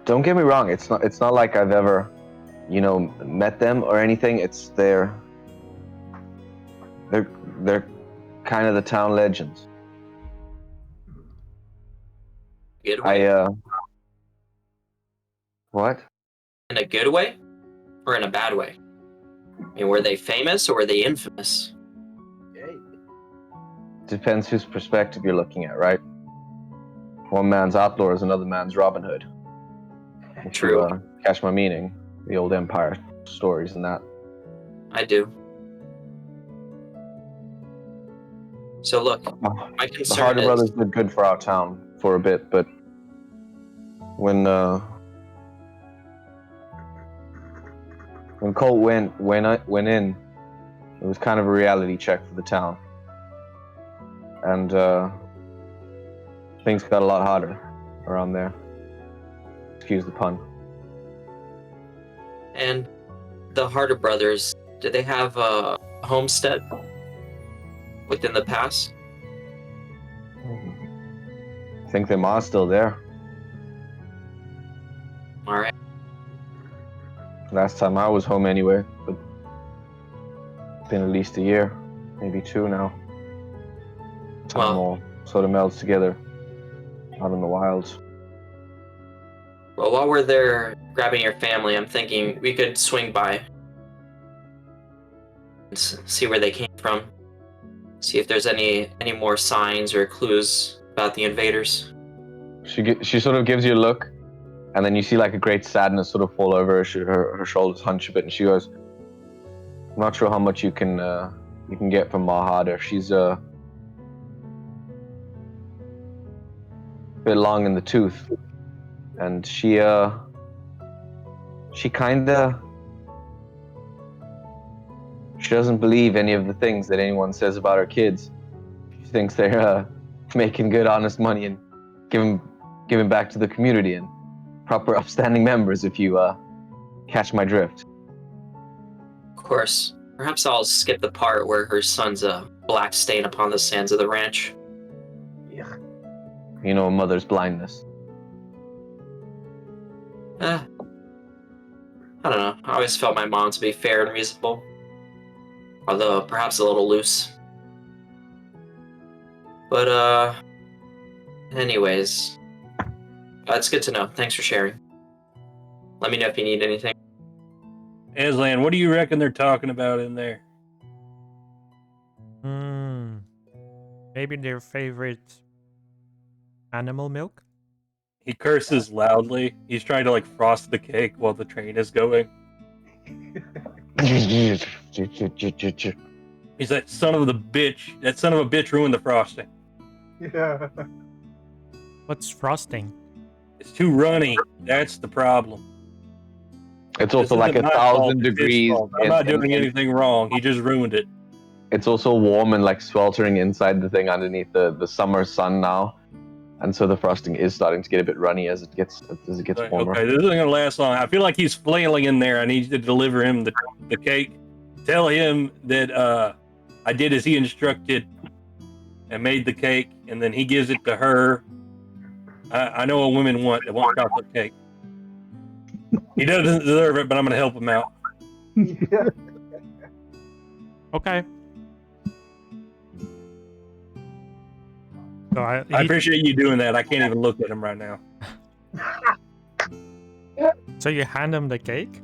Don't get me wrong. It's not like I've ever, met them or anything. It's they're kind of the town legends. Good way? What? In a good way? Or in a bad way? Were they famous or were they infamous? Depends whose perspective you're looking at, right? One man's outlaw is another man's Robin Hood. If True. You, catch my meaning? The old Empire stories and that. I do. So look, my The concern Harder is... brothers did good for our town for a bit, but when Colt went in, it was kind of a reality check for the town, and things got a lot harder around there. Excuse the pun. And the Harder brothers, did they have a homestead within the pass? I think their ma's still there. All right. Last time I was home anyway, but it's been at least a year, maybe 2 now. Time all sort of melds together out in the wilds. Well, while we're there grabbing your family, I'm thinking we could swing by. see where they came from. See if there's any more signs or clues about the invaders. She sort of gives you a look, and then you see like a great sadness sort of fall over her shoulders, hunch a bit, and she goes, "I'm not sure how much you can get from Mahada. She's a bit long in the tooth, and she doesn't believe any of the things that anyone says about her kids. She thinks they're making good, honest money and giving back to the community and proper, upstanding members. If you catch my drift." Of course. Perhaps I'll skip the part where her son's a black stain upon the sands of the ranch. Yeah. You know, a mother's blindness. I don't know. I always felt my mom to be fair and reasonable. Although perhaps a little loose. But, anyways. It's good to know. Thanks for sharing. Let me know if you need anything. Aslan, what do you reckon they're talking about in there? Maybe their favorite animal milk? He curses loudly. He's trying to like frost the cake while the train is going. He's that son of a bitch ruined the frosting. Yeah. What's frosting? It's too runny. That's the problem. It's also This like isn't my fault, 1,000 it's his degrees. fault. I'm not doing anything wrong. He just ruined it. It's also warm and like sweltering inside the thing underneath the summer sun now, and so the frosting is starting to get a bit runny as it gets warmer. Okay, this isn't gonna last long. I feel like he's flailing in there. I need you to deliver him the cake. Tell him that I did as he instructed and made the cake, and then he gives it to her. I know what women want. They want chocolate cake. He doesn't deserve it, but I'm gonna help him out. Yeah. Okay. So I appreciate you doing that. I can't even look at him right now. So you hand him the cake?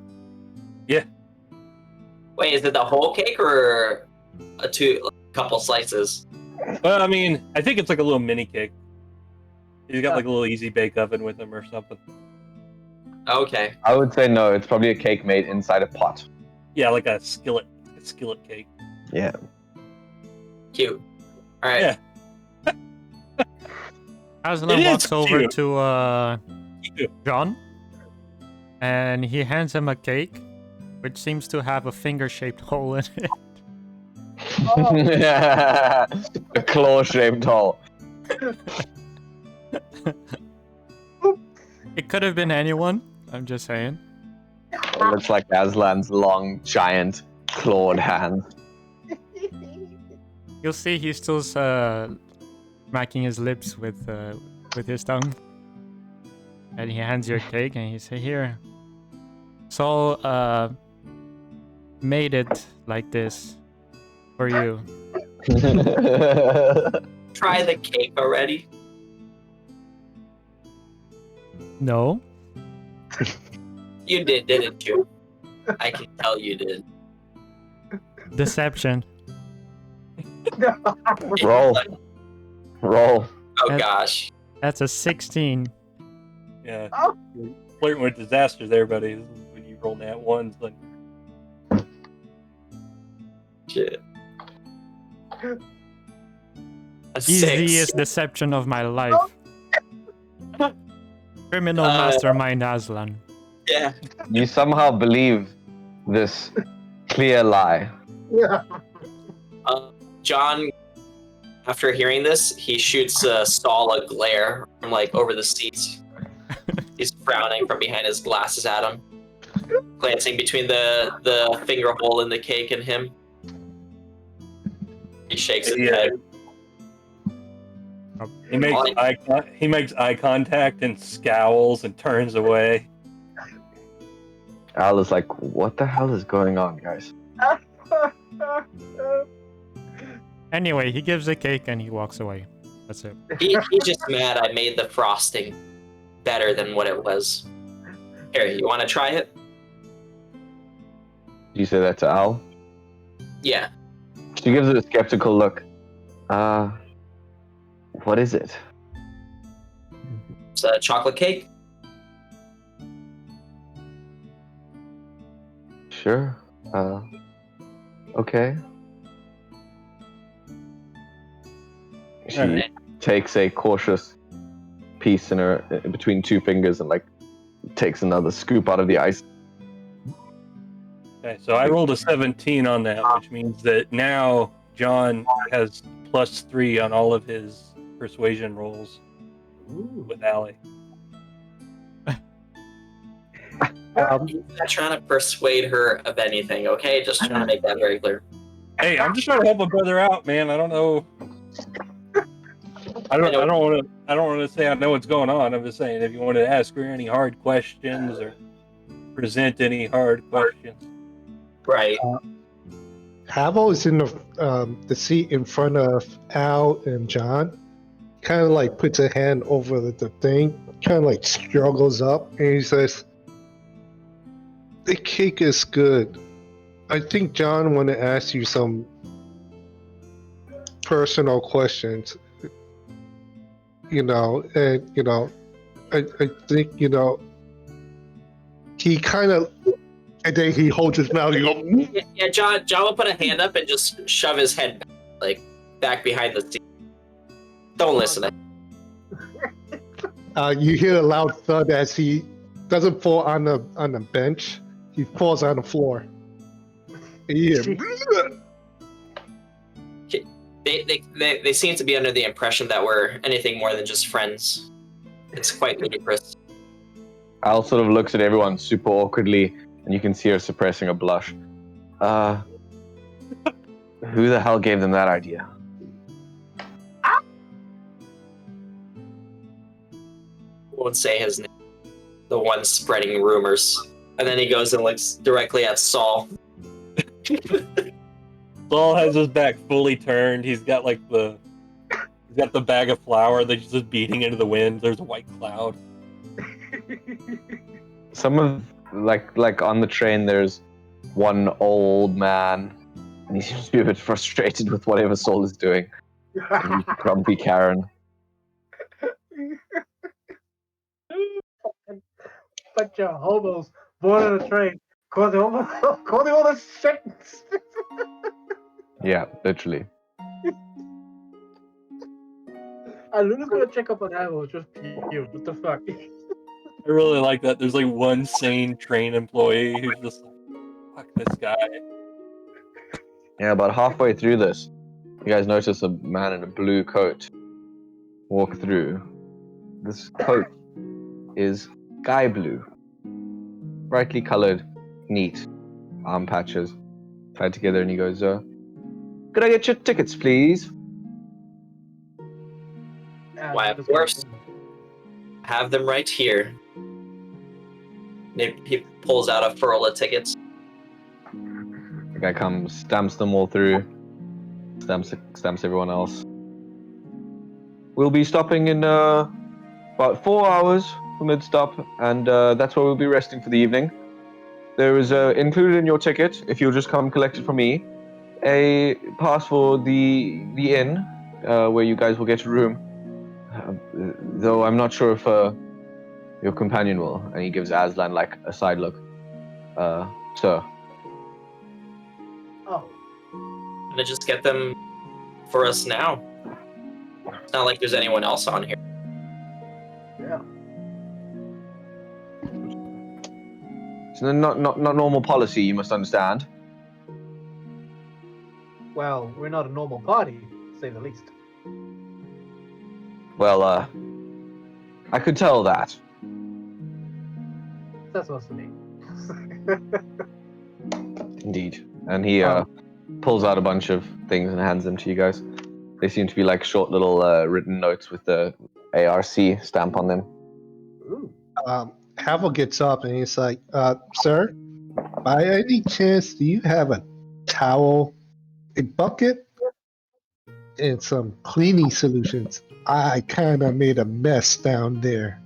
Yeah. Wait, is it the whole cake or a couple slices? Well, I mean, I think it's like a little mini cake. He's got like a little easy bake oven with him or something. Okay. I would say no. It's probably a cake made inside a pot. Yeah, like a skillet cake. Yeah. Cute. All right. Yeah. Aslan It is walks over cute. to Cute. John, and he hands him a cake, which seems to have a finger-shaped hole in it. A claw-shaped hole. It could have been anyone. I'm just saying. It looks like Aslan's long, giant, clawed hand. You'll see he's still smacking his lips with his tongue. And he hands you a cake and he says, "Here. So made it like this for you." Try the cake already. No. You did, didn't you? I can tell you did. Deception. Roll. Oh That's- gosh. That's a 16. Yeah. Oh. You're flirting with disaster there, buddy. This is when you roll that ones, like Shit. A 6. Easiest deception of my life. Criminal mastermind Aslan. Yeah. You somehow believe this clear lie. Yeah. John, after hearing this, he shoots Saul a glare from like over the seats. He's frowning from behind his glasses at him, glancing between the finger hole in the cake and him. He shakes his head. he makes eye contact and scowls and turns away. Al is like, what the hell is going on, guys? Anyway, he gives the cake and he walks away. That's it. He's just mad I made the frosting better than what it was. Here, you want to try it? Did you say that to Al? Yeah. She gives it a skeptical look. What is it? It's a chocolate cake. Sure. Okay. She Alright. takes a cautious piece in between two fingers and like takes another scoop out of the ice. Okay, so I rolled a 17 on that, which means that now John has +3 on all of his persuasion rolls with Allie. He's not trying to persuade her of anything, okay? Just trying to make that very clear. Hey, I'm just trying to help a brother out, man. I don't know. I don't want to say I know what's going on. I'm just saying if you want to ask her any hard questions or present any hard questions. Right. Havel is in the seat in front of Al and John. Kind of like puts a hand over the thing, kind of like struggles up, and he says, "The cake is good. I think John want to ask you some personal questions. And I think he kind of, and then he holds his mouth. And he goes, Yeah, John will put a hand up and just shove his head back behind the seat. Don't listen to him. You hear a loud thud as he doesn't fall on the bench. He falls on the floor. And you hear, They seem to be under the impression that we're anything more than just friends. It's quite ludicrous. Al sort of looks at everyone super awkwardly, and you can see her suppressing a blush. Who the hell gave them that idea? Won't say his name. The one spreading rumors. And then he goes and looks directly at Saul. Saul has his back fully turned. He's got the bag of flour that's just beating into the wind. There's a white cloud. Some of like on the train, there's one old man, and he seems to be a bit frustrated with whatever Saul is doing. Grumpy Karen. Bunch of hobos born on a train, causing all the shit. Yeah, literally. Luna's gonna check up on Havel. It's just cute. What the fuck? I really like that. There's like one sane train employee who's just like, fuck this guy. Yeah, about halfway through this, you guys notice a man in a blue coat walk through. This coat is sky blue, brightly colored, neat, arm patches tied together, and he goes, "Could I get your tickets, please?" Why, of course. Have them right here. He pulls out a furl of tickets. The guy comes, stamps them all through, stamps everyone else. We'll be stopping in about 4 hours for mid-stop, and that's where we'll be resting for the evening. There is included in your ticket, if you'll just come collect it from me, a pass for the inn, where you guys will get a room. Though I'm not sure if your companion will. And he gives Aslan like a side look. Sir. Oh, Gonna just get them for us now. It's not like there's anyone else on here. yeah. It's not normal policy, you must understand. Well, we're not a normal party, to say the least. Well, I could tell that. That's supposed to be. Indeed. And he pulls out a bunch of things and hands them to you guys. They seem to be like short little written notes with the ARC stamp on them. Ooh. Havel gets up and he's like, "Sir, by any chance, do you have a towel, a bucket, and some cleaning solutions? I kind of made a mess down there.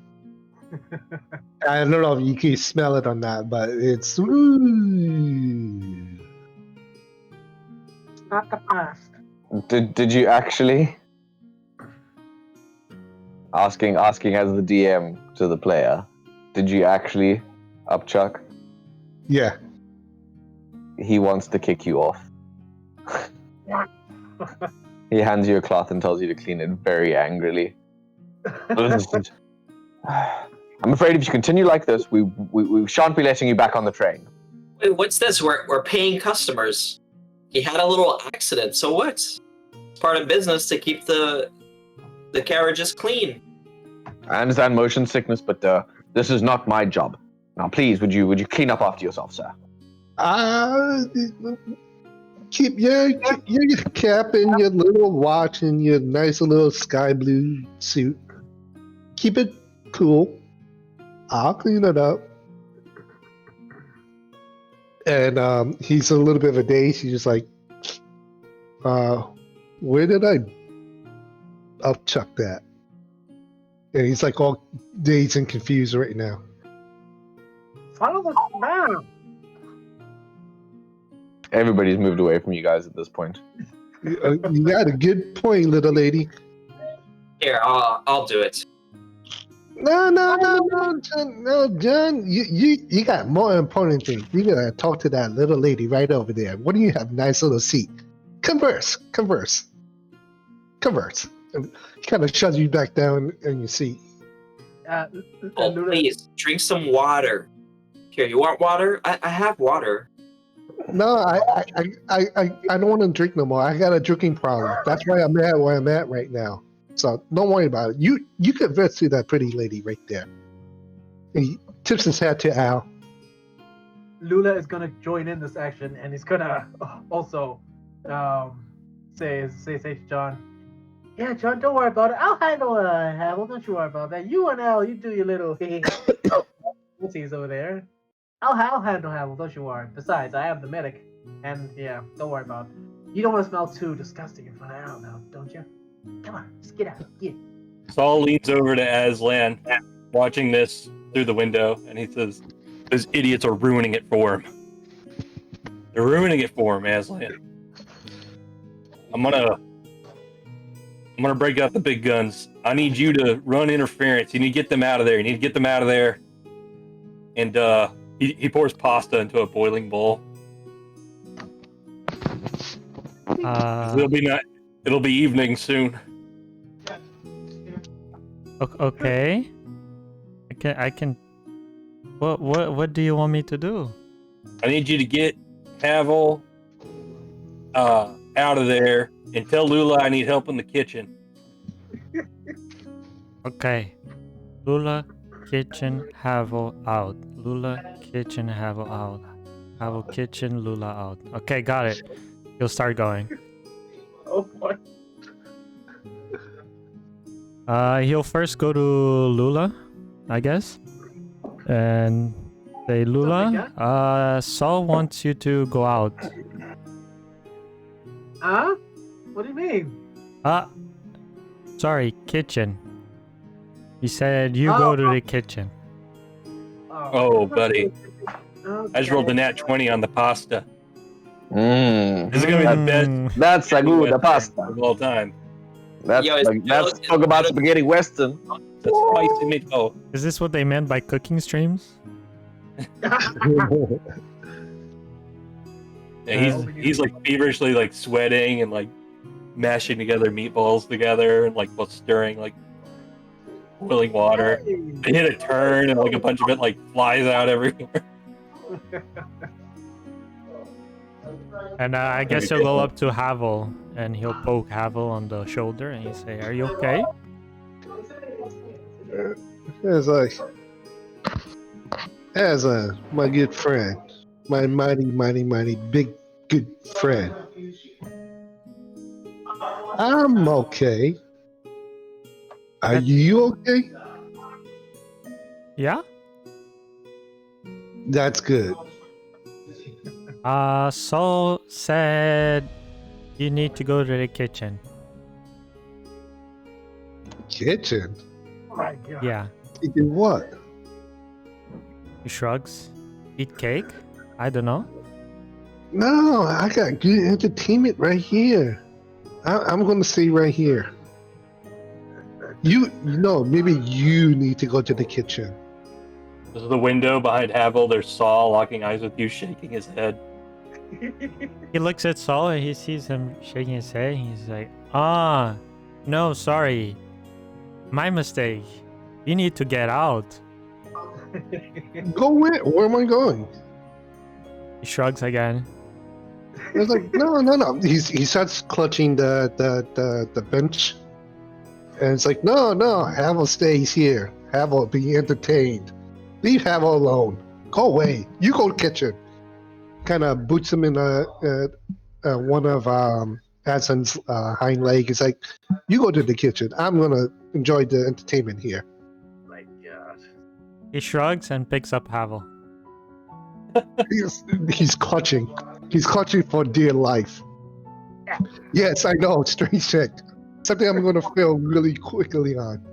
I don't know if you can smell it or not, but it's..." Not the past. Did you actually? Asking as the DM to the player, did you actually upchuck? Yeah. He wants to kick you off. He hands you a cloth and tells you to clean it very angrily. I'm afraid if you continue like this, we shan't be letting you back on the train. Wait, what's this? We're paying customers. He had a little accident, so what? It's part of business to keep the carriages clean. I understand motion sickness, but this is not my job. Now, please, would you clean up after yourself, sir? Keep your cap and your little watch and your nice little sky blue suit. Keep it cool. I'll clean it up. And he's a little bit of a daze. He's just like, where did I upchuck that? And he's like all dazed and confused right now. Follow the man. Everybody's moved away from you guys at this point. You got a good point, little lady. Here, I'll do it. No, John. You got more important things. You gotta talk to that little lady right over there. What do you have? Nice little seat. Converse. And he kind of shoves you back down in your seat. Oh, please, drink some water. Here, you want water? I have water. No, I don't want to drink no more. I got a drinking problem. That's why I'm at where I'm at right now. So don't worry about it. You converse to that pretty lady right there. And he tips his hat to Al. Lula is gonna join in this action, and he's gonna also say to John, "Yeah, John, don't worry about it. I'll handle Havel. Don't you worry about that. You and Al, you do your little whoopsies over there. I'll handle Havel. Don't you worry. Besides, I am the medic, and yeah, don't worry about it. You don't want to smell too disgusting in front of Al, now, don't you? Come on, just get out. Get." Saul leans over to Aslan, watching this through the window, and he says, "Those idiots are ruining it for him. They're ruining it for him, Aslan. I'm gonna break out the big guns. I need you to run interference. You need to get them out of there. And he pours pasta into a boiling bowl. It'll be evening soon. Okay. I can. What do you want me to do? I need you to get Havel out of there and tell Lula I need help in the kitchen." Okay. Lula, kitchen, Havel out. Lula, kitchen, Havel out. Havel, kitchen, Lula out. Okay, got it. You'll start going. Oh boy. He'll first go to Lula, I guess. And say, Lula, Saul wants you to go out. Huh? What do you mean? Sorry, kitchen. He said you go to the kitchen. Oh, buddy. Okay. I just rolled a nat 20 on the pasta. Mmm. This is gonna be the best That's a good pasta. of all time. That's talk about spaghetti western. The spicy meatball. Is this what they meant by cooking streams? Yeah, he's like feverishly like sweating and like mashing together meatballs together and like while stirring like boiling water. They hit a turn and like a bunch of it like flies out everywhere. And I guess he'll go up to Havel and he'll poke Havel on the shoulder and he'll say, "Are you okay?" As my good friend, my mighty big good friend. I'm okay. Are you okay? Yeah? That's good. Saul said you need to go to the kitchen. Kitchen? Oh my God. Yeah. Kitchen what? He shrugs. Eat cake? I don't know. No, I got good entertainment right here. I'm going to stay right here. Maybe you need to go to the kitchen. This is the window behind Havel. There's Saul locking eyes with you, shaking his head. He looks at Saul and he sees him shaking his head. He's like, "Ah, no, sorry, my mistake. You need to get out." Go where? Where am I going? He shrugs again. It's like, no. He starts clutching the bench. And it's like, no, Havel stays here. Havel be entertained. Leave Havel alone. Go away. You go to the kitchen. Kind of boots him in one of Adson's hind leg. It's like, you go to the kitchen. I'm going to enjoy the entertainment here. My God. He shrugs and picks up Havel. He's clutching. He's clutching for dear life. Yes, I know. Strange check. Something I'm going to fail really quickly on.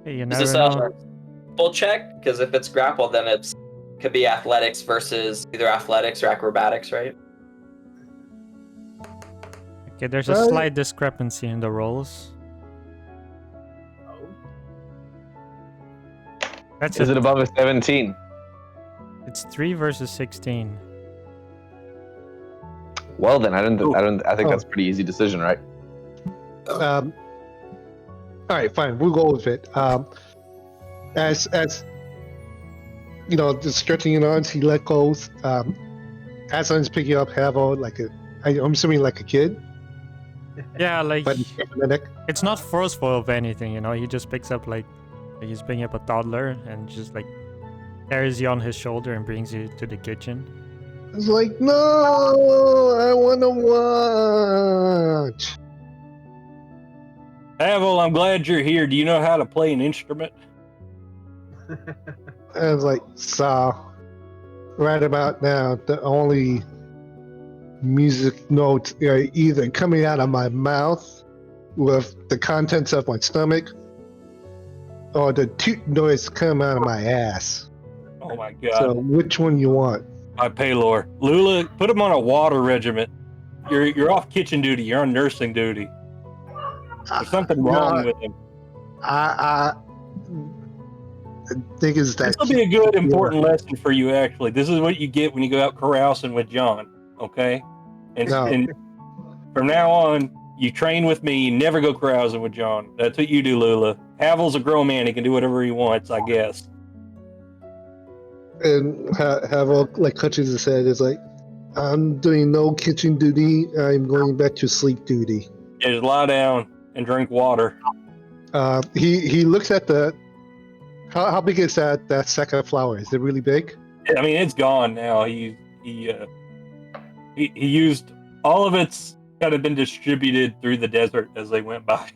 Hey, you Is never this know. a full check? Because if it's grapple, then it's could be athletics versus either athletics or acrobatics, right? Okay, there's a slight discrepancy in the rolls. Oh. That's Is it above a 17? It's 3 versus 16. Well, then I think that's a pretty easy decision, right? All right, fine. We'll go with it. As just stretching your arms, he let go. Aslan's picking up Havel I'm assuming like a kid, Yeah, like but frenetic. it's not forceful of anything, He just picks up like he's picking up a toddler and just like carries you on his shoulder and brings you to the kitchen. It's like, no, I want to watch. Havel, I'm glad you're here. Do you know how to play an instrument? I was like, so, right about now, the only music notes are either coming out of my mouth with the contents of my stomach or the toot noise coming out of my ass. Oh my God. So, which one you want? My Paylor. Lula, put him on a water regiment. You're off kitchen duty. You're on nursing duty. There's something wrong with him. I think is that This will be a good, important lesson for you, actually. This is what you get when you go out carousing with John, okay? And from now on, you train with me, you never go carousing with John. That's what you do, Lula. Havel's a grown man. He can do whatever he wants, I guess. And Havel like clutches his head. Is like, I'm doing no kitchen duty. I'm going back to sleep duty. Yeah, just lie down and drink water. He looks at the. How big is that sack of flour? Is it really big? I mean, it's gone now. He used all of it's kind of been distributed through the desert as they went by.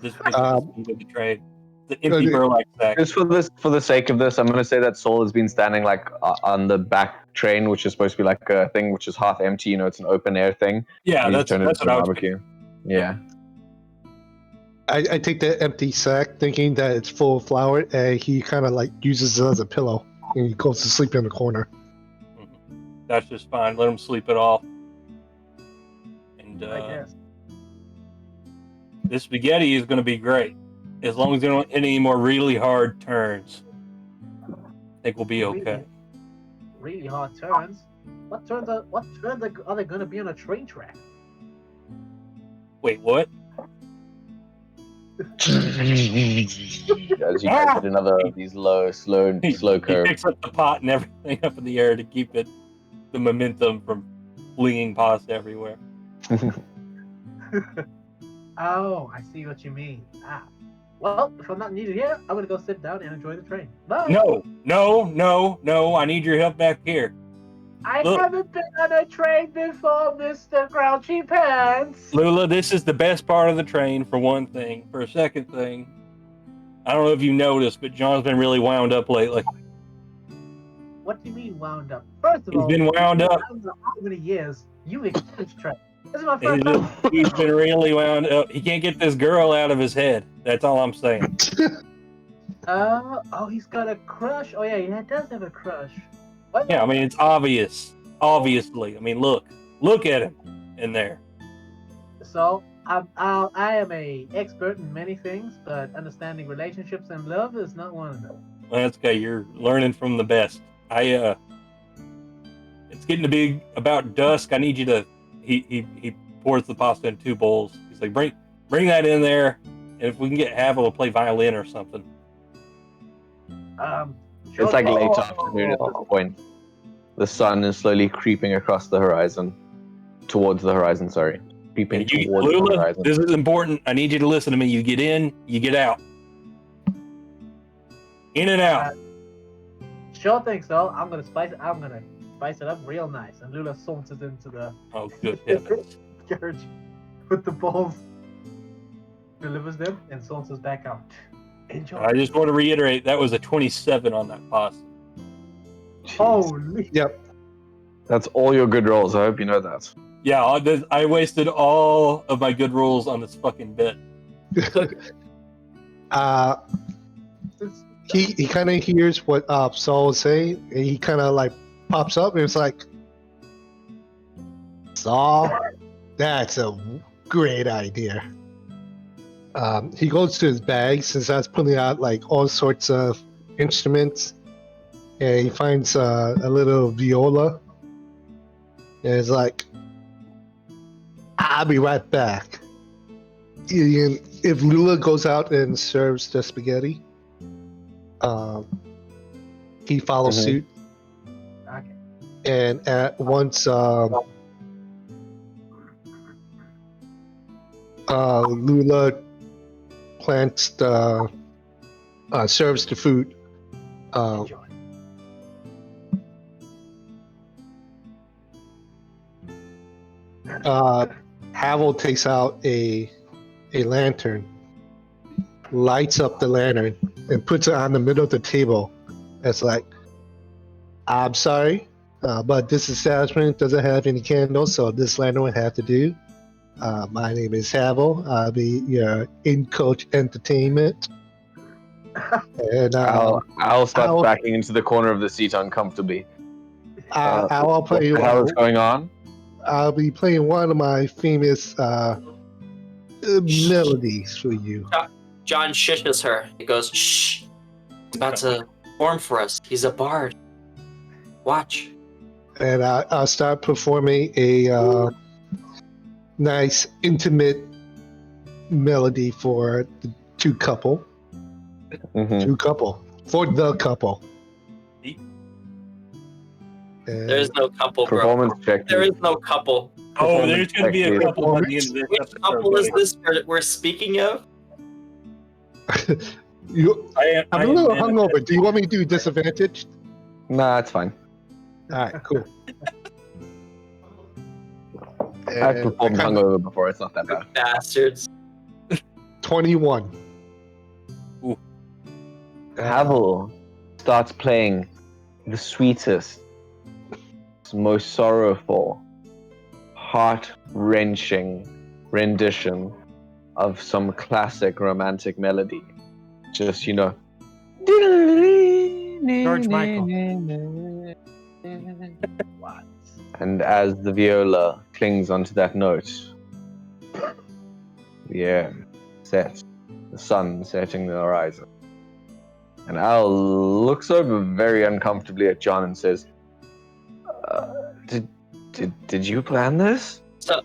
Just the trade. The empty burlap sack. Just for the sake of this, I'm going to say that Saul has been standing like on the back train, which is supposed to be like a thing which is half empty. It's an open air thing. Yeah, And he's that's turned it what into I a was barbecue. Yeah. I take the empty sack, thinking that it's full of flour, and he kind of like uses it as a pillow, and he goes to sleep in the corner. That's just fine. Let him sleep it off. And I guess. this spaghetti is going to be great. As long as they don't hit any more really hard turns, I think we'll be okay. Really hard turns. What turns are they going to be on a train track? Wait, what? As you guys hit another of these slow He curves. picks up the pot and everything up in the air to keep the momentum from flinging pots everywhere. Oh, I see what you mean. Well, if I'm not needed here, I'm gonna go sit down and enjoy the train. Bye. No. I need your help back here. I Look. haven't been on a train before, Mr. Grouchy Pants. Lula, this is the best part of the train, for one thing. For a second thing, I don't know if you noticed, but John's been really wound up lately. What do you mean wound up? First of He's all, been wound up. How many years you experienced train? This is my first time. He's been really wound up. He can't get this girl out of his head. That's all I'm saying. Oh, he's got a crush. Oh yeah, he does have a crush. What? Yeah, I mean, it's obvious. obviously. I mean, look at him in there. So I am a expert in many things, but understanding relationships and love is not one of them. Well, that's okay. You're learning from the best. It's getting to be about dusk. I need you to. He pours the pasta in 2 bowls. He's like, bring that in there, and if we can get Havel to play violin or something. It's like late Oh. afternoon at this point. The sun is slowly creeping across the horizon. Towards the horizon, sorry. Creeping towards the Lula, horizon. this is important. I need you to listen to me. You get in, you get out. In and out. Sure thing, so I'm gonna spice it up real nice. And Lula saunters into the Oh, good heavens. church with the bowls, delivers them, and saunters back out. Enjoy. I just want to reiterate that was a 27 on that pasta. Holy. Yep. That's all your good rolls. I hope you know that. Yeah, I wasted all of my good rolls on this fucking bit. He kind of hears what Saul is saying, and he kind of like pops up, and it's like, Saul, that's a great idea. He goes to his bags and starts pulling out like all sorts of instruments, and he finds a little viola, and it's like, I'll be right back. And if Lula goes out and serves the spaghetti, he follows suit. Okay. And at once Lula plants the serves the food. Enjoy. Havel takes out a lantern, lights up the lantern, and puts it on the middle of the table. It's like, I'm sorry, but this establishment doesn't have any candles, so this lantern would have to do. My name is Havel. I'll be your in-coach entertainment. And I'll start backing into the corner of the seat uncomfortably. I'll play. What the hell is going on? I'll be playing one of my famous melodies for you. John shushes her. He goes, shh. He's about to perform for us. He's a bard. Watch. And I'll start performing a nice, intimate melody for the two couple. Mm-hmm. Two couple. For the couple. And There's no couple, bro. Performance check. There is no couple. Oh, there's going to be a couple by the end of this Which episode. couple is buddy. this we're speaking of? I'm a little hungover. Do you want me to do disadvantage? Nah, it's fine. All right, cool. I've performed hungover before. It's not that bad. Bastards. 21. Ooh. Havel starts playing the sweetest, most sorrowful, heart-wrenching rendition of some classic romantic melody. Just, George Michael. What? And as the viola clings onto that note, the air sets, the sun setting the horizon. And Al looks over very uncomfortably at John and says, Did you plan this? So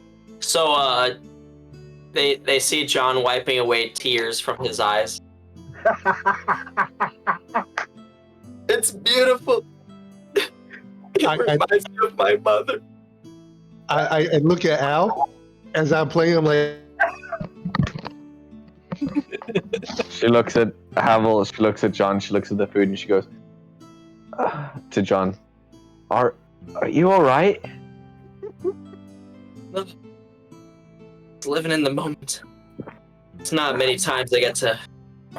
they see John wiping away tears from his eyes. It's beautiful. It reminds me of my mother. I look at Al as I'm playing. I'm like, She looks at Havel, she looks at John, she looks at the food, and she goes to John, Are you alright? Living in the moment. It's not many times I get to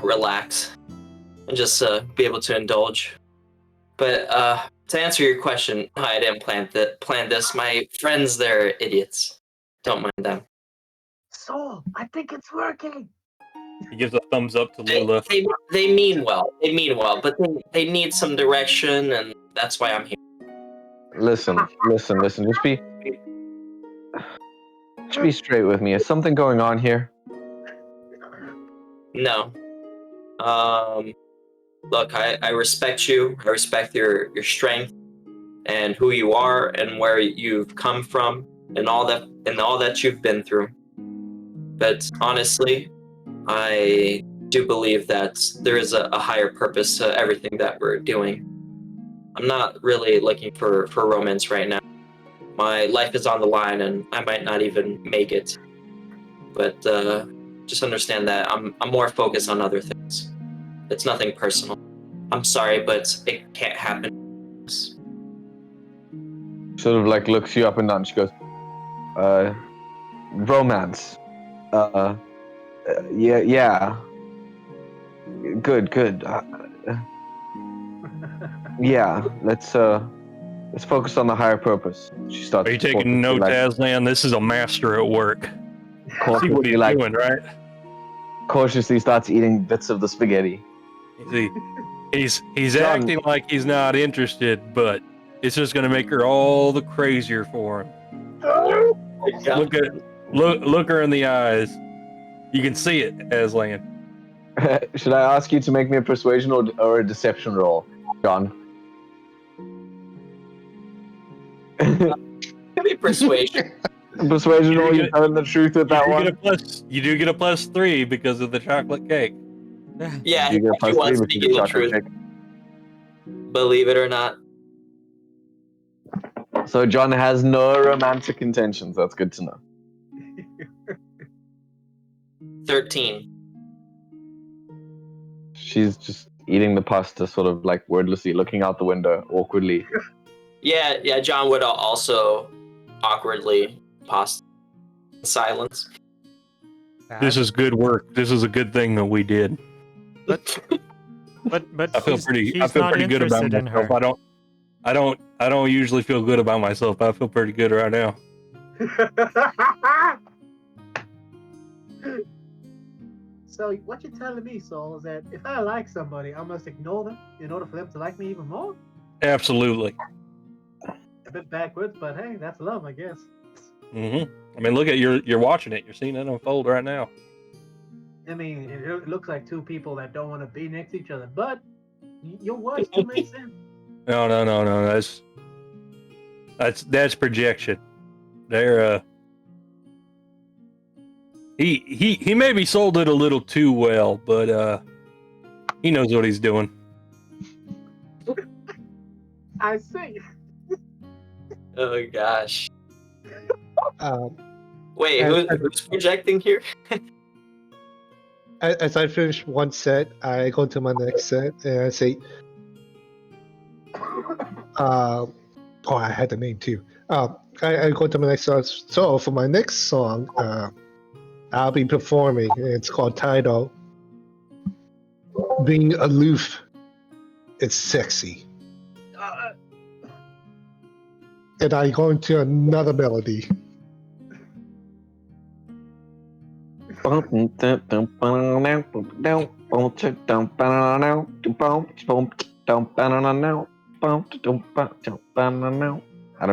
relax and just be able to indulge. But to answer your question, I didn't plan this. My friends, they're idiots. Don't mind them. So, I think it's working. He gives a thumbs up to Lula. They mean well. They mean well, but they need some direction, and that's why I'm here. Listen. Just be straight with me. Is something going on here? No. Look, I respect you. I respect your strength and who you are and where you've come from and all that you've been through. But honestly, I do believe that there is a higher purpose to everything that we're doing. I'm not really looking for romance right now. My life is on the line and I might not even make it. But just understand that I'm more focused on other things. It's nothing personal. I'm sorry, but it can't happen. Sort of like looks you up and down. She goes, romance. Yeah. Good. Yeah, let's focus on the higher purpose. She starts. Are you taking notes, Aslan? This is a master at work. See what he's doing, right? Cautiously starts eating bits of the spaghetti. See, he's John. acting like he's not interested, but it's just gonna make her all the crazier for him. Look her in the eyes. You can see it, Aslan. Should I ask you to make me a persuasion or a deception roll, John? Persuasion. Persuasion roll. You're telling the truth with that one. You do get a +3 because of the chocolate cake. Yeah, You get a he was +3 speaking the truth. cake. Believe it or not. So John has no romantic intentions. That's good to know. 13. She's just eating the pasta, sort of like wordlessly, looking out the window awkwardly. Yeah, John would also awkwardly pause in silence. This is good work. This is a good thing that we did. But I feel pretty good about in myself. her. I don't usually feel good about myself, but I feel pretty good right now. So what you're telling me, Saul, is that if I like somebody, I must ignore them in order for them to like me even more? Absolutely. A bit backwards, but hey, that's love, I guess. Mm-hmm. I mean, look at you're watching it. You're seeing it unfold right now. I mean, it looks like two people that don't want to be next to each other, but your words do make sense. No. That's projection. They're he maybe sold it a little too well, but he knows what he's doing. I see. Oh gosh. Um, Wait, who's projecting here? as I finish one set, I go to my next set and I say, oh, I had the name too. I go to my next song. So for my next song, I'll be performing. It's called Tidal. Being aloof is sexy. And I go into another melody. I don't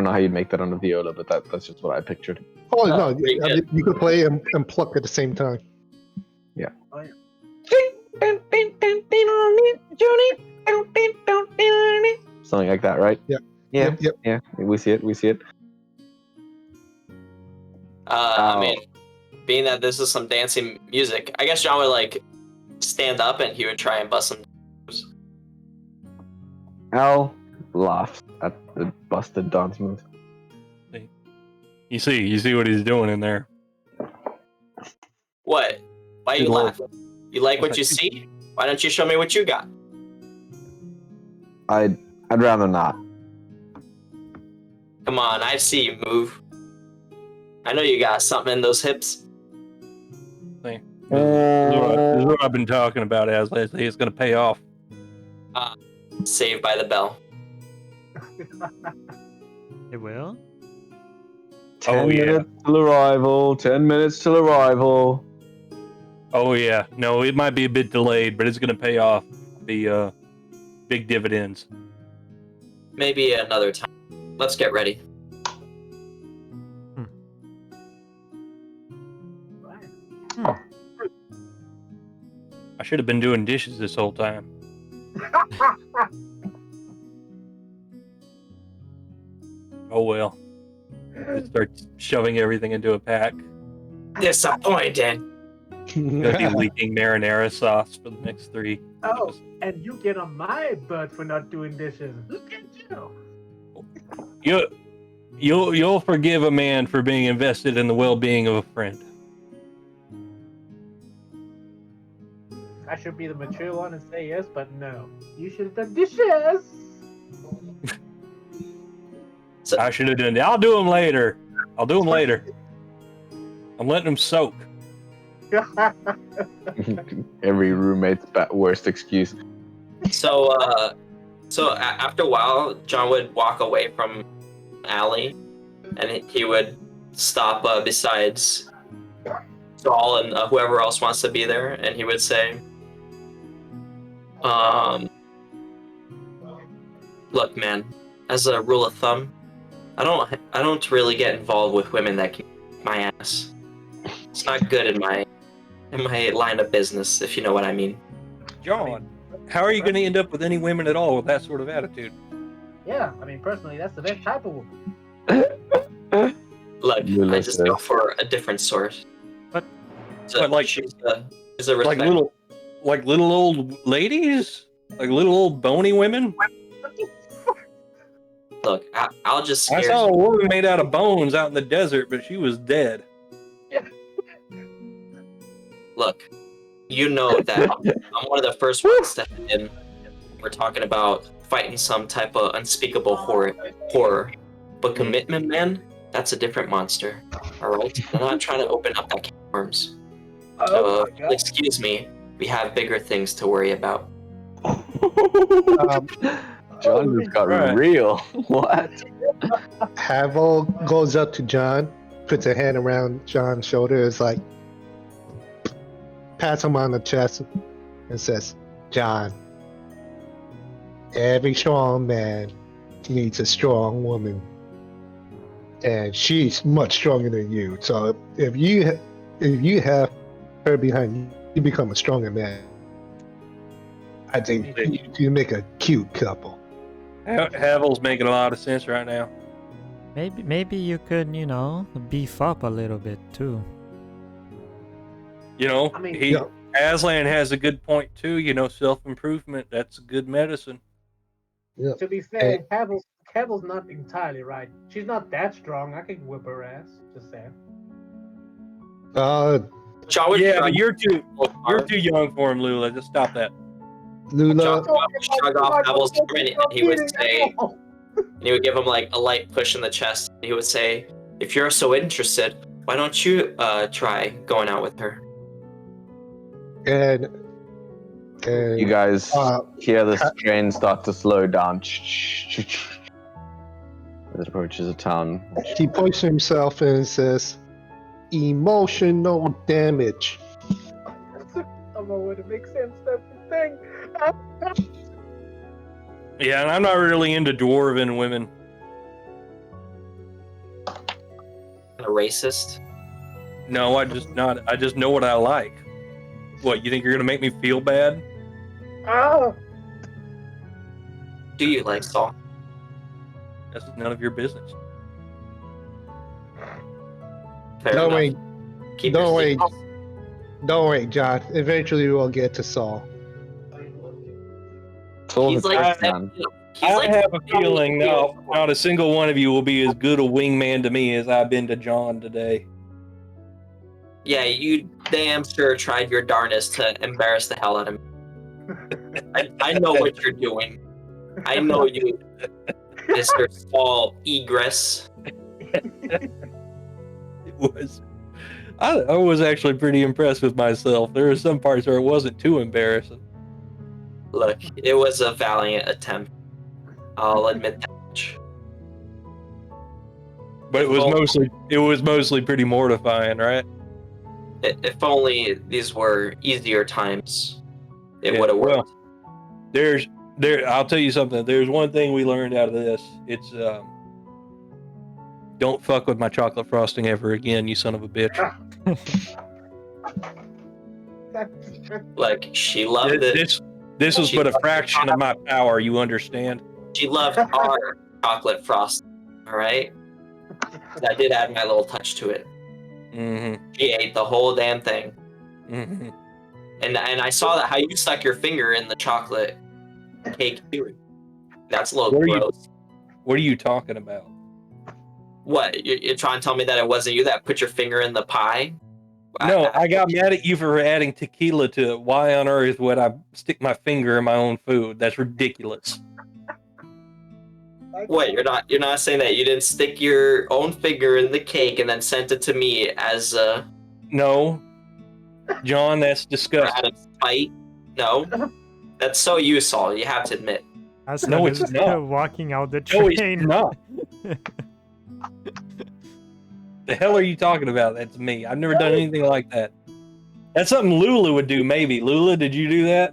know how you'd make that on a viola, but that's just what I pictured. Oh, no, pretty I mean, you could play and pluck at the same time. Yeah. Oh, yeah. Something like that, right? Yeah. Yeah. Yep. Yeah. We see it. I mean, being that this is some dancing music, I guess John would like stand up and he would try and bust some. Al laughs at the busted dance move. You see what he's doing in there. What? Why you Good lord. laugh? You like what you see? Why don't you show me what you got? I'd rather not. Come on, I see you move. I know you got something in those hips. This is what I've been talking about, Aslan. It's going to pay off. Saved by the Bell. It will? 10 yeah. minutes till arrival. 10 minutes till arrival. Oh yeah. No, it might be a bit delayed, but it's going to pay off the big dividends. Maybe another time. let's get ready. I should have been doing dishes this whole time. Oh well. Just start shoving everything into a pack. Disappointed. Gonna be leaking marinara sauce for the next 3. Oh, and you get on my butt for not doing dishes. Look at you. You'll forgive a man for being invested in the well-being of a friend. I should be the mature one and say yes, but no. You should have done dishes. I should have done it. I'll do them later. I'll do them later. I'm letting them soak. Every roommate's worst excuse. So after a while, John would walk away from Allie, and he would stop besides Saul and whoever else wants to be there, and he would say, "Look, man. As a rule of thumb, I don't really get involved with women that can kick my ass. It's not good in my line of business, if you know what I mean." John, how are you going to end up with any women at all with that sort of attitude? Yeah, I mean, personally, that's the best type of woman. Look, I just go for a different sort. But like she's a respect. like little old ladies, like little old bony women. Look, I'll just. I saw a woman made out of bones out in the desert, but she was dead. Look, you know that I'm one of the first ones to head in. We're talking about fighting some type of unspeakable horror. But commitment, man, that's a different monster. All right, I'm not trying to open up that can of worms. So, excuse me, we have bigger things to worry about. John just got real. What? Havel goes up to John, puts a hand around John's shoulder, is like, pats him on the chest, and says, "John, every strong man needs a strong woman, and she's much stronger than you. So if you have her behind you, you become a stronger man. I think you make a cute couple." Havel's making a lot of sense right now. maybe you could, beef up a little bit too. I mean, Aslan has a good point too. Self-improvement, that's good medicine. Yeah. to be fair, Havel's not entirely right. She's not that strong. I can whip her ass. Just saying. John would Yeah, but you're too young for him, Lula. Just stop that. Lula, John would shrug off Havel's arm, and he would say, and he would give him like a light push in the chest. He would say, "If you're so interested, why don't you try going out with her?" and You guys hear this train start to slow down as it approaches a town. he points to himself and says, "Emotional damage." I'm a way to make sense. That's the thing. Yeah, and I'm not really into dwarven women. A racist. No, I just know what I like. What, you think you're gonna make me feel bad? Oh, Do you like Saul? That's none of your business. Fair Don't enough. worry, Keep don't your worry. secrets. Don't worry, John. Eventually we'll get to Saul. He's like, I have a feeling not a single one of you will be as good a wingman to me as I've been to John today. Yeah, you damn sure tried your darnest to embarrass the hell out of me. I know what you're doing. I know you, Mr. Saul Egress. I was actually pretty impressed with myself. There were some parts where it wasn't too embarrassing. Look, it was a valiant attempt. I'll admit that much. But it was mostly pretty mortifying, right? If only these were easier times, it would have worked. Well, I'll tell you something. There's one thing we learned out of this. It's Don't fuck with my chocolate frosting ever again, you son of a bitch. Like, she loved it. This was She but a loved fraction of my power, you understand? She loved our chocolate frost. All right. I did add my little touch to it. Mm-hmm. She ate the whole damn thing. Mm-hmm. And I saw that how you stuck your finger in the chocolate cake too. That's a little gross. What are you talking about? What? You're trying to tell me that it wasn't you that put your finger in the pie? No, I got mad at you for adding tequila to it. Why on earth would I stick my finger in my own food? That's ridiculous. What? You're not saying that you didn't stick your own finger in the cake and then sent it to me as No, John, that's out disgusting. of spite? No. That's so you, Saul. You have to admit. No, it's not. Walking out the No, train. it's not. The hell are you talking about? That's me. I've never done anything like that. That's something Lula would do, maybe. Lula, did you do that?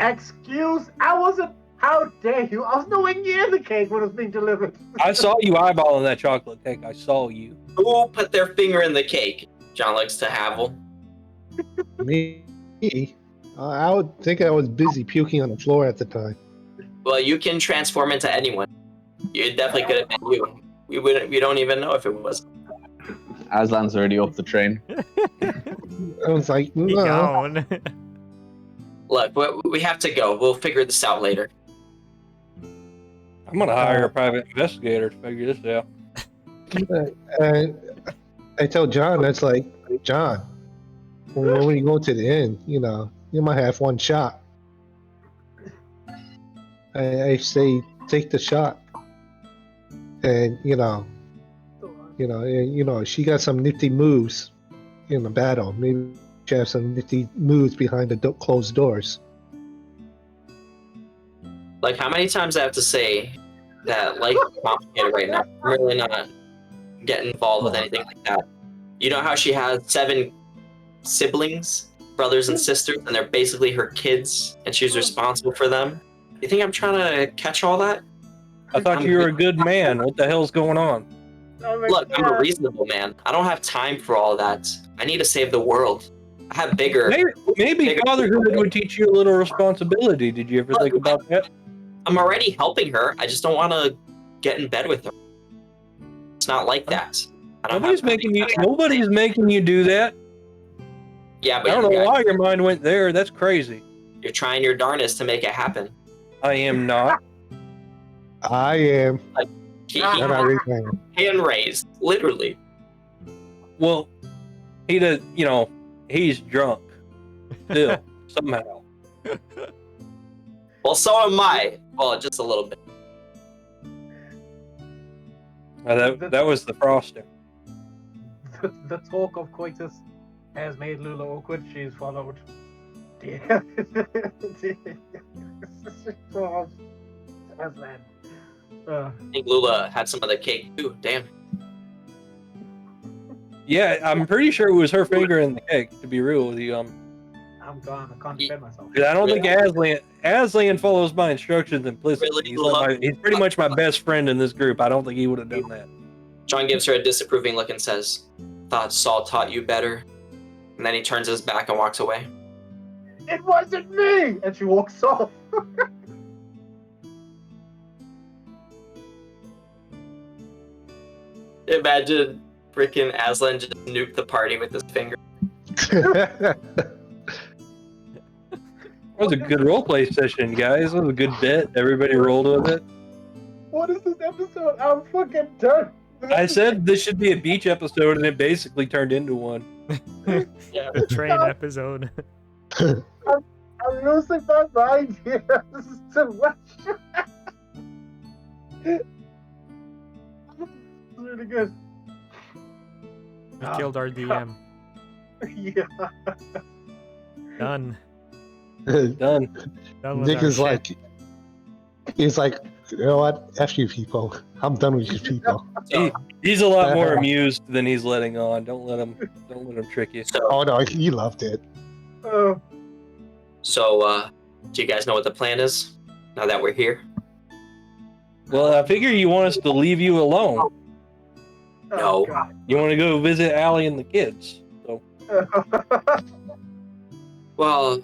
Excuse? I wasn't. How dare you? I was nowhere near the cake when it was being delivered. I saw you eyeballing that chocolate cake. I saw you. Who put their finger in the cake? John likes to havel. Me? I would think I was busy puking on the floor at the time. Well, you can transform into anyone. You definitely could have been you. We don't even know if it was. Aslan's already off the train. I was like, He no. gone. Look, we have to go. We'll figure this out later. I'm going to hire a private investigator to figure this out. And I tell John, that's like, John, when we go to the end, you might have one shot. I say, take the shot. And, she got some nifty moves in the battle. Maybe she has some nifty moves behind the closed doors. Like, how many times I have to say that life is complicated right now? I'm really not getting involved with anything like that. You know how she has 7 siblings, brothers and sisters, and they're basically her kids, and she's responsible for them? You think I'm trying to catch all that? I thought you were a good man. What the hell's going on? Look, I'm a reasonable man. I don't have time for all that. I need to save the world. I have bigger... Maybe fatherhood would teach you a little responsibility. Did you ever think about that? I'm already helping her. I just don't want to get in bed with her. It's not like that. Nobody's making you do that. Yeah, but I don't know why your mind went there. That's crazy. You're trying your darnest to make it happen. I am not. I am. Hand raised, literally. Well, he's drunk. Still, somehow. Well, so am I. Well, just a little bit. That was the frosting. The talk of coitus has made Lula awkward. She's followed. Aslan. I think Lula had some of the cake too. Damn. Yeah, I'm pretty sure it was her finger in the cake. To be real with you, I'm gone. I can't defend myself. I don't think Aslan follows my instructions implicitly. Really? He's pretty much my best friend in this group. I don't think he would have done that. John gives her a disapproving look and says, "Thought Saul taught you better." And then he turns his back and walks away. It wasn't me! And she walks off. Imagine freaking Aslan just nuked the party with his finger. That was a good roleplay session, guys. It was a good bit. Everybody rolled with it. What is this episode? I'm fucking done. I said this should be a beach episode, and it basically turned into one. Yeah. The train episode. I'm losing my mind here. This is too much. It's really good. We killed our DM. Yeah. Done. Done. Done with Nick our is shit. like, he's like, you know what? F you people. I'm done with you people. He's a lot more amused than he's letting on. Don't let him trick you. Oh no, he loved it. So, do you guys know what the plan is now that we're here? Well, I figure you want us to leave you alone. No. God. You want to go visit Allie and the kids. So Well,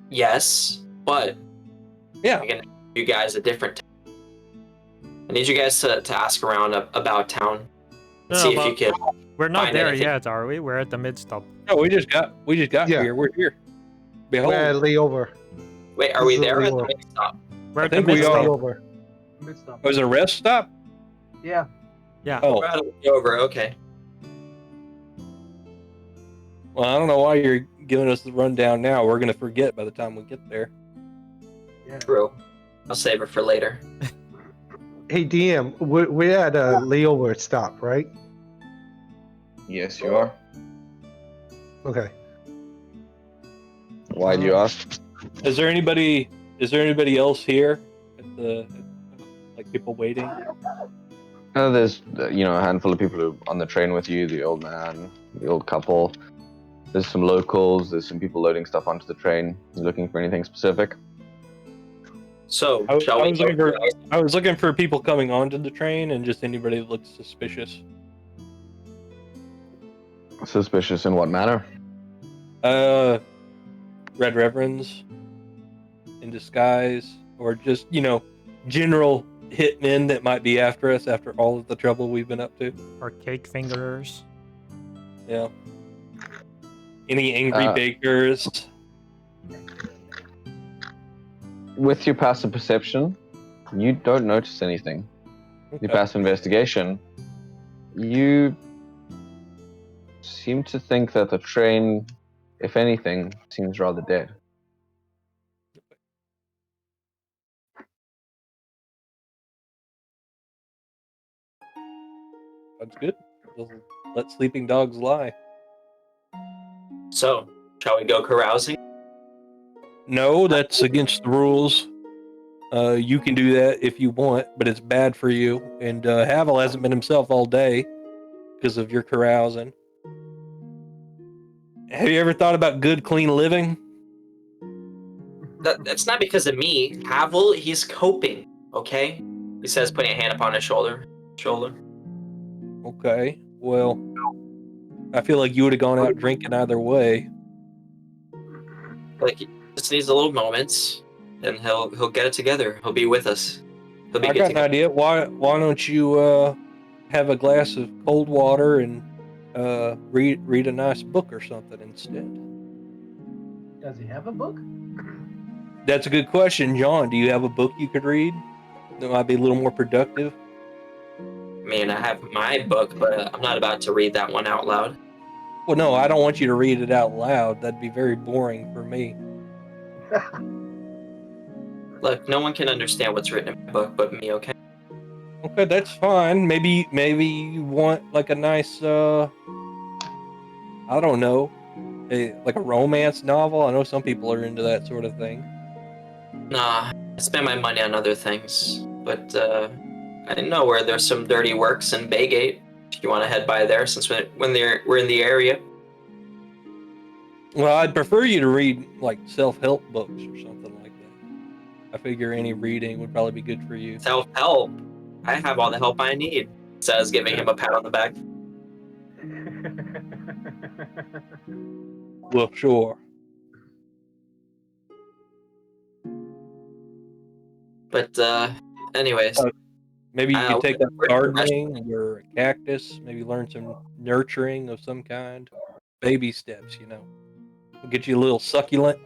yes, but yeah. I'm gonna give you guys a different. I need you guys to ask around about town. No, See if but you can. we're not find there anything. yet, are we? We're at the mid stop. No, we just got Yeah. here. We're here. Behold. We're at layover. Wait, are This we is a there at the layover. next stop? We're I at the think mid we stop. are. Layover. Good stuff. Was it a rest stop? Yeah. Yeah. Oh. We're at over. Okay. Well, I don't know why you're giving us the rundown now. We're gonna forget by the time we get there. Yeah. True. I'll save it for later. Hey, DM, we're at a layover stop, right? Yes, you are. Okay. Why do you ask? Is there anybody else here like people waiting? There's a handful of people who are on the train with you. The old man, the old couple. There's some locals. There's some people loading stuff onto the train. You looking for anything specific? So, I shall we? was looking for people coming onto the train and just anybody that looks suspicious. Suspicious in what manner? Red Reverends in disguise, or just general hitmen that might be after us after all of the trouble we've been up to. Or cake fingerers. Yeah. Any angry bakers? With your passive perception, you don't notice anything. Okay. Your passive investigation, you seem to think that the train, if anything, seems rather dead. That's good. Let sleeping dogs lie. So, shall we go carousing? No, that's against the rules. You can do that if you want, but it's bad for you. And Havel hasn't been himself all day because of your carousing. Have you ever thought about good, clean living? That's not because of me. Havel, he's coping. Okay. He says, putting a hand upon his shoulder. Okay, well, I feel like you would have gone out drinking either way. Like, he just needs a little moments, and he'll get it together. He'll be with us. He'll be I good got an together. idea. Why don't you have a glass of cold water and read a nice book or something instead? Does he have a book? That's a good question, John. Do you have a book you could read that might be a little more productive? I mean, I have my book, but I'm not about to read that one out loud. Well, no, I don't want you to read it out loud. That'd be very boring for me. Look, no one can understand what's written in my book but me, okay? Okay, that's fine. Maybe you want like a nice I don't know, like a romance novel. I know some people are into that sort of thing. Nah, I spend my money on other things. But I know where there's some dirty works in Baygate. If you want to head by there, since we're in the area. Well, I'd prefer you to read like self-help books or something like that. I figure any reading would probably be good for you. Self-help. I have all the help I need. Says, giving him a pat on the back. Well, sure. But anyways, Maybe you could take up where's the gardening or a cactus. Maybe learn some nurturing of some kind. Baby steps, We'll get you a little succulent.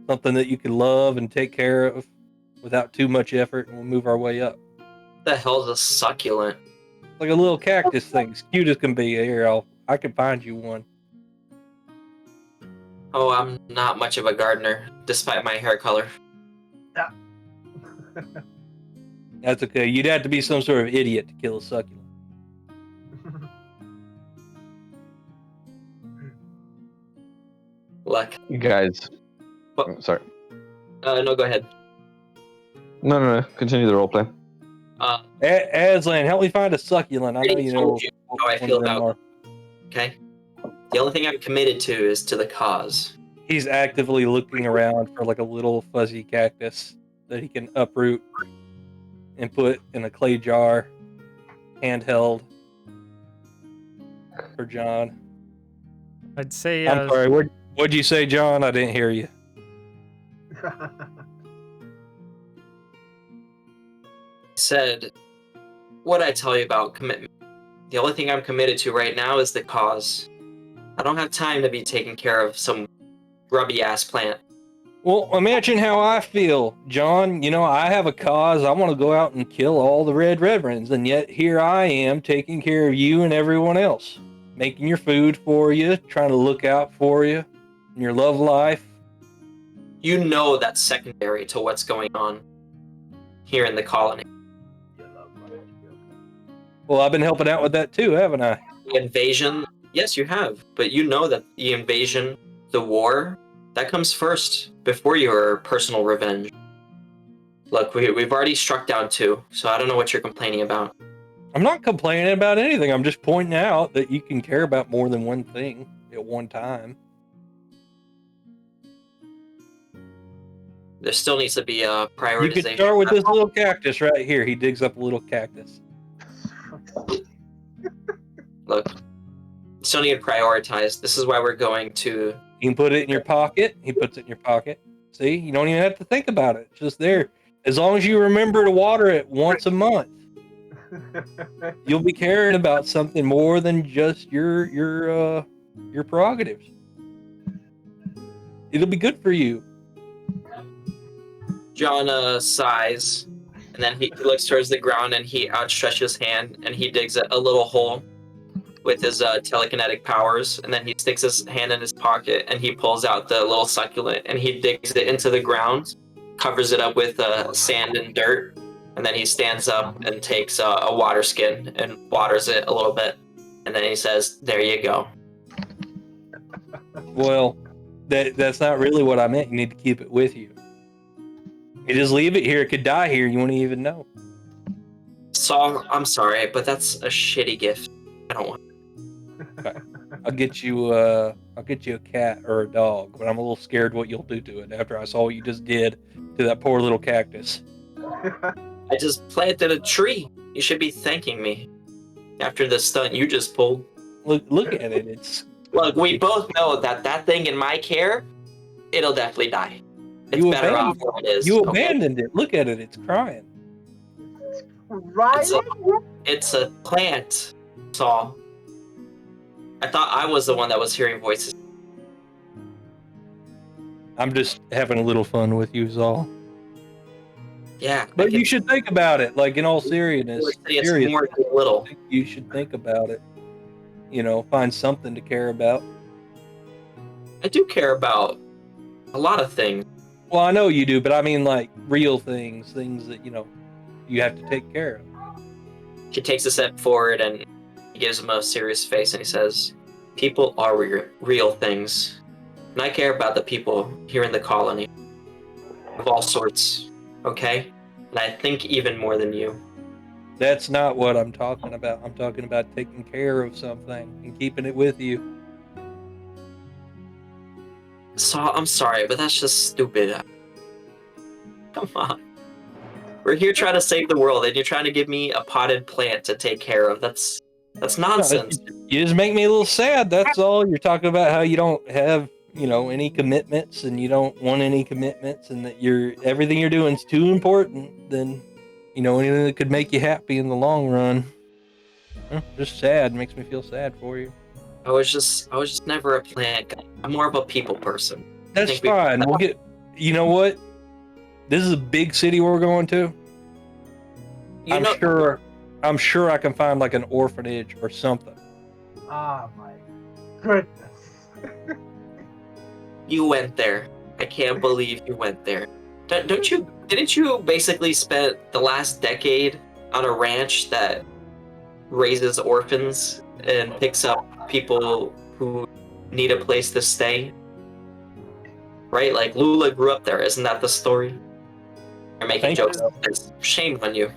Something that you can love and take care of without too much effort, and we'll move our way up. What the hell's a succulent? Like a little cactus thing, as cute as can be. Here, I can find you one. Oh, I'm not much of a gardener, despite my hair color. That's okay. You'd have to be some sort of idiot to kill a succulent. Luck. You guys. What? Oh, sorry. No, go ahead. No. Continue the roleplay. Aslan, help me find a succulent. I know you know told you how I what feel one of them about. are. Okay. The only thing I'm committed to is to the cause. He's actively looking around for like a little fuzzy cactus that he can uproot and put in a clay jar handheld for John? I'd say I'm sorry. What'd you say, John? I didn't hear you. Said, what I tell you about commitment. The only thing I'm committed to right now is the cause. I don't have time to be taking care of some grubby ass plant. Well, imagine how I feel, John. You know, I have a cause. I want to go out and kill all the red reverends, and yet here I am taking care of you and everyone else, making your food for you, trying to look out for you in your love life. You know that's secondary to what's going on here in the colony. Well, I've been helping out with that too, haven't I? The invasion, yes, you have, but you know that the invasion, the war, that comes first before your personal revenge. Look, we've already struck down 2, so I don't know what you're complaining about. I'm not complaining about anything. I'm just pointing out that you can care about more than one thing at one time. There still needs to be a prioritization. You could start with this little cactus right here. He digs up a little cactus. Look, still need to prioritize. This is why we're going to... You can put it in your pocket. He puts it in your pocket. See, you don't even have to think about it. It's just there. As long as you remember to water it once a month, you'll be caring about something more than just your prerogatives. It'll be good for you. John sighs, and then he looks towards the ground and he outstretches his hand and he digs a little hole with his telekinetic powers, and then he sticks his hand in his pocket and he pulls out the little succulent and he digs it into the ground, covers it up with sand and dirt, and then he stands up and takes a water skin and waters it a little bit, and then he says, "There you go." Well, that's not really what I meant. You need to keep it with you. You just leave it here. It could die here. You won't even know. Saul, I'm sorry, but that's a shitty gift. I don't want. Okay. I'll get you a cat or a dog, but I'm a little scared what you'll do to it after I saw what you just did to that poor little cactus. I just planted a tree. You should be thanking me after the stunt you just pulled. Look at it. It's Look, we both know that thing in my care, it'll definitely die. It's You better off abandoned- where it is. you okay? abandoned it. Look at it. It's crying. Right? It's a plant, Saul. I thought I was the one that was hearing voices. I'm just having a little fun with you, Zal. Yeah, But you should think about it, like in all seriousness. It's more than a little. You should think about it. You know, find something to care about. I do care about a lot of things. Well, I know you do, but I mean like real things that, you know, you have to take care of. He takes a step forward and he gives him a serious face and he says, "People are real things. And I care about the people here in the colony. Of all sorts, okay? And I think even more than you." That's not what I'm talking about. I'm talking about taking care of something and keeping it with you. Saul, I'm sorry, but that's just stupid. Come on. We're here trying to save the world, and you're trying to give me a potted plant to take care of. That's nonsense. You just make me a little sad, that's all. You're talking about how you don't have, you know, any commitments and you don't want any commitments and that everything you're doing is too important than, you know, anything that could make you happy in the long run. Just sad. Makes me feel sad for you. I was just never a plant guy. I'm more of a people person. That's fine. We'll get. You know what? This is a big city we're going to. I'm sure I can find like an orphanage or something. Ah, my goodness. You went there. I can't believe you went there. Didn't you basically spend the last decade on a ranch that raises orphans and picks up people who need a place to stay? Right? Like Lula grew up there. Isn't that the story? You're making jokes. Shame on you.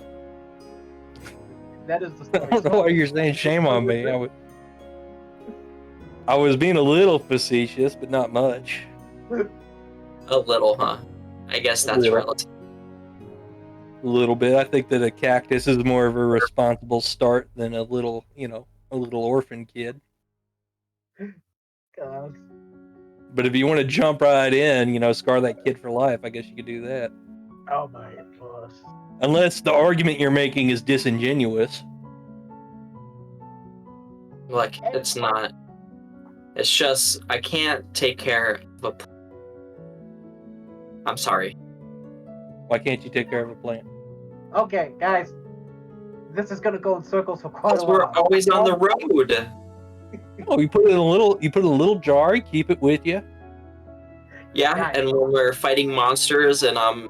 That is the I story. don't know why you're saying shame on me. I was being a little facetious, but not much. A little, huh? I guess that's Yeah. relative. A little bit. I think that a cactus is more of a responsible start than a little, a little orphan kid. God. But if you want to jump right in, scar that kid for life, I guess you could do that. Oh my gosh. Unless the argument you're making is disingenuous. Like, it's not. It's just, I can't take care of a... I'm sorry. Why can't you take care of a plant? Okay, guys. This is gonna go in circles for quite a Because we're while. always on the road. Oh, you put it in a little jar. You keep it with you. Yeah, Guys. and when we're fighting monsters and I'm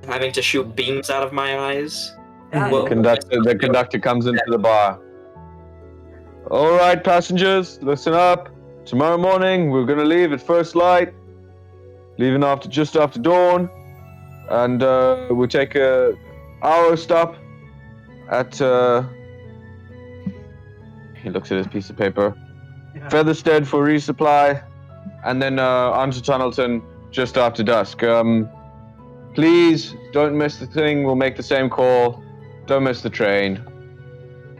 having to shoot beams out of my eyes. Guys, Well, The conductor comes into the bar. All right, passengers, listen up. Tomorrow morning, we're gonna leave at first light, leaving just after dawn, and we'll take a hour stop at. He looks at his piece of paper. Yeah. Featherstead for resupply, and then on to Tunnelton just after dusk. Please don't miss the thing. We'll make the same call. Don't miss the train.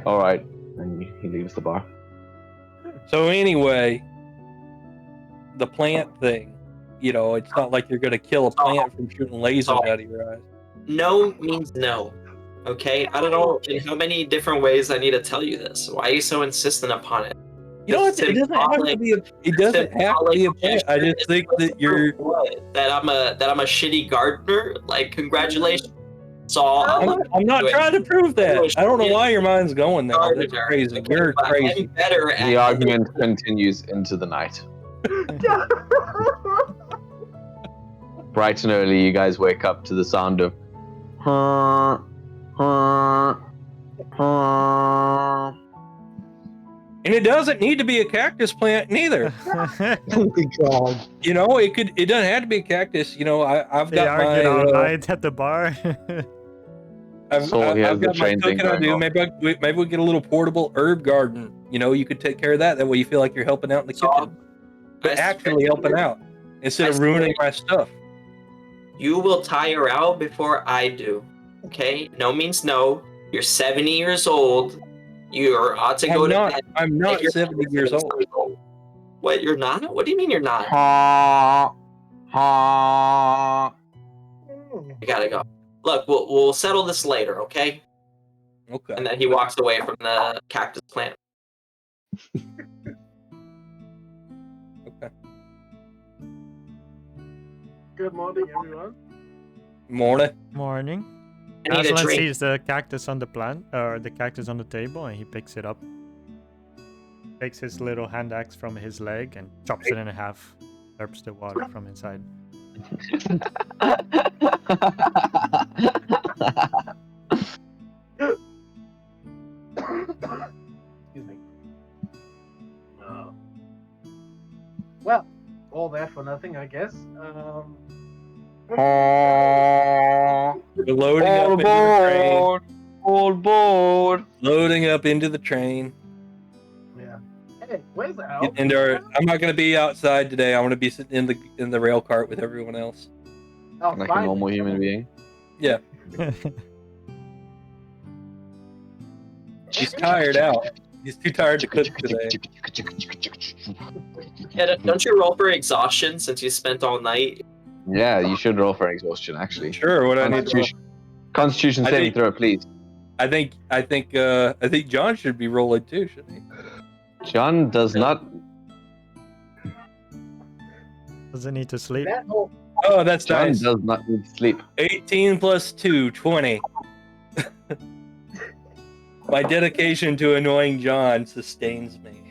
All right, and he leaves the bar. So anyway, the plant thing. It's not like you're gonna kill a plant from shooting lasers out of your eyes. no means no. Okay? I don't know in how many different ways I need to tell you this. Why are you so insistent upon it? It doesn't have to be a. It doesn't have to be a plant. I just think that you're. That I'm a shitty gardener. Like, congratulations, Saul. I'm not trying to prove that. I don't know why your mind's going there. That's crazy. You're crazy. I'm better at The argument continues into the night. Bright and early, you guys wake up to the sound of. And it doesn't need to be a cactus plant neither. Oh my god. It doesn't have to be a cactus. I've They got argued all my night at the bar. I've the got my train thing cooking I going do. on. Maybe we get a little portable herb garden. You could take care of that. That way you feel like you're helping out in the kitchen, but actually helping out instead of ruining my stuff. You will tire out before I do. Okay? No means no. You're 70 years old. You ought to go to bed. I'm not You're 70 years old. What? You're not? What do you mean you're not? You gotta go. Look, we'll settle this later, okay? Okay. And then he walks away from the cactus plant. Okay. Good morning, everyone. Morning. Morning. I need a Aslan drink. sees the cactus on the plant, or the cactus on the table, and he picks it up. Takes his little hand axe from his leg and chops it in half. Slurps the water from inside. Excuse me. Well, all that for nothing, I guess. We're loading up into the train. All aboard. Loading up into the train. Yeah. Hey, where's the elf? I'm not going to be outside today. I want to be sitting in the rail cart with everyone else. Oh, Like a finally. normal human being. Yeah. He's tired out. He's too tired to cook today. Yeah, don't you roll for exhaustion since you spent all night? Yeah, you should roll for exhaustion, actually. Sure. What I need to roll? Constitution I saving think- throw, please. I think John should be rolling too, shouldn't he? John does not. Doesn't need to sleep. That whole Oh, that's John nice. does not need sleep. 18 plus 2, 20. My dedication to annoying John sustains me.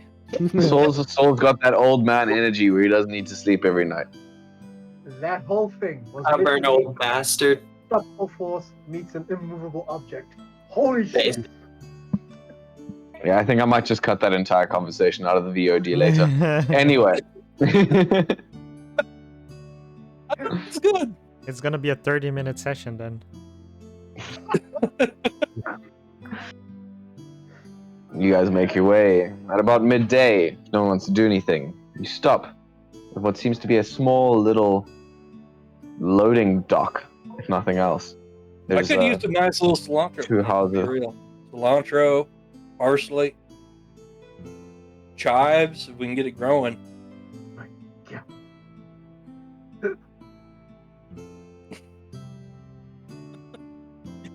Soul's got that old man energy where he doesn't need to sleep every night. that whole thing was Stubborn literally old bastard. unstoppable force meets an immovable object. Holy shit! Yeah, I think I might just cut that entire conversation out of the VOD later. Anyway. It's good. It's gonna be a 30-minute session then. You guys make your way. At about midday, no one wants to do anything. You stop at what seems to be a small little loading dock, if nothing else. I There's could use a nice little cilantro. two houses. For real. Cilantro, parsley, chives. If we can get it growing. Yeah.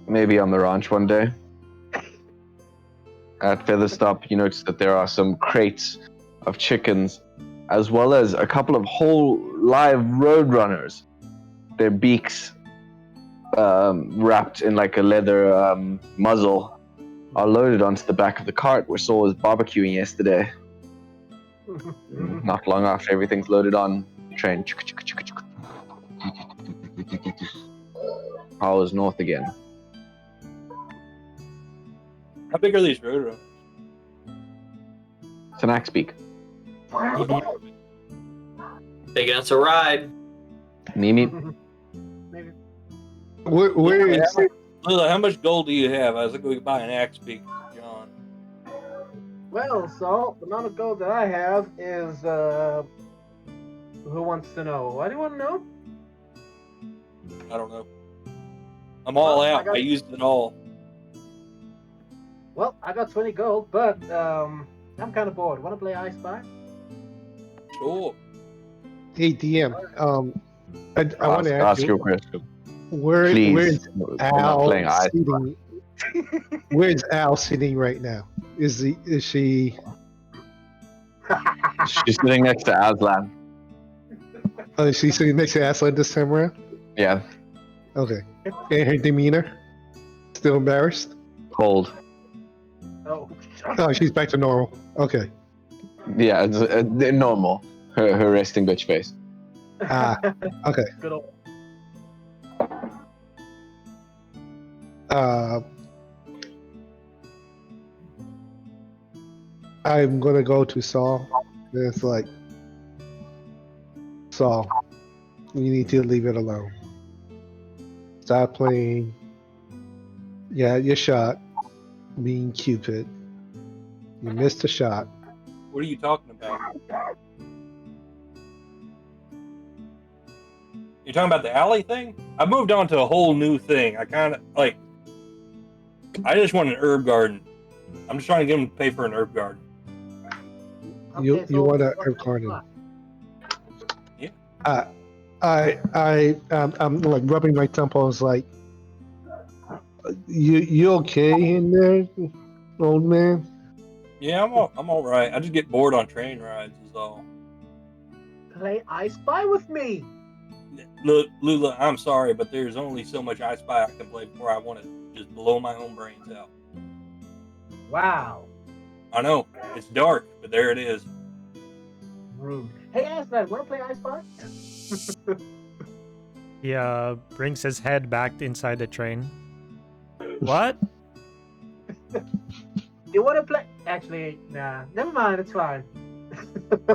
Maybe on the ranch one day. At Featherstop, you notice that there are some crates of chickens, as well as a couple of whole live roadrunners. Their beaks, wrapped in like a leather muzzle, are loaded onto the back of the cart where Saul was barbecuing yesterday. Not long after everything's loaded on, the train powers north again. How big are these roadrunners? It's an axe beak. Big enough to ride. Mimi, Maybe. Where is Lila, how much gold do you have? I was like, we could buy an axe beak, John. Well, so the amount of gold that I have is who wants to know? Why do you want to know? I don't know. I'm all Well, out. I used it all. Well, I got 20 gold, but I'm kind of bored. Want to play I Spy? Sure. Hey DM, I want to ask ask your you, question. where's Please. We're not Al playing I. sitting? Where's Al sitting right now? Is she? She's sitting next to Aslan. Oh, is she sitting next to Aslan this time around? Yeah, Okay. And her demeanor? Still embarrassed? cold. Oh, Oh, she's back to normal. Okay. Yeah, it's normal. Her resting bitch face. Ah, okay. Good old. I'm gonna go to Saul. And it's like, Saul, you need to leave it alone. Stop playing. Yeah, your shot. Being Cupid. You missed a shot. What are you talking about? You're talking about the alley thing? I moved on to a whole new thing. I kind of like. I just want an herb garden. I'm just trying to get them to pay for an herb garden. You want a herb garden? Yeah. I'm like rubbing my temples. Like, you okay in there, old man? Yeah, I'm all right. I just get bored on train rides is all. Play I Spy with me. Look, Lula, I'm sorry, but there's only so much I Spy I can play before I want to just blow my own brains out. Wow. I know it's dark, but there it is. Rude. Hey, Aslan, want to play I Spy? He brings his head back inside the train. What? You want to play? Actually, nah. Never mind. It's fine.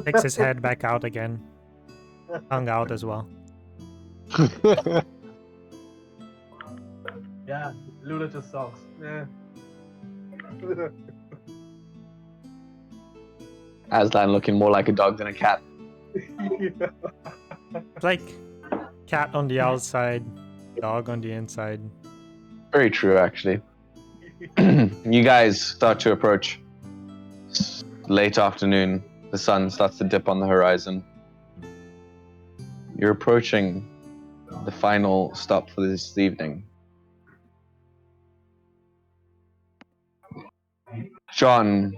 Takes his head back out again. Hung out as well. Yeah, Lula just sucks. Yeah. Aslan looking more like a dog than a cat. It's like cat on the outside, dog on the inside. Very true, actually. You guys start to approach. It's late afternoon. The sun starts to dip on the horizon. You're approaching the final stop for this evening. John.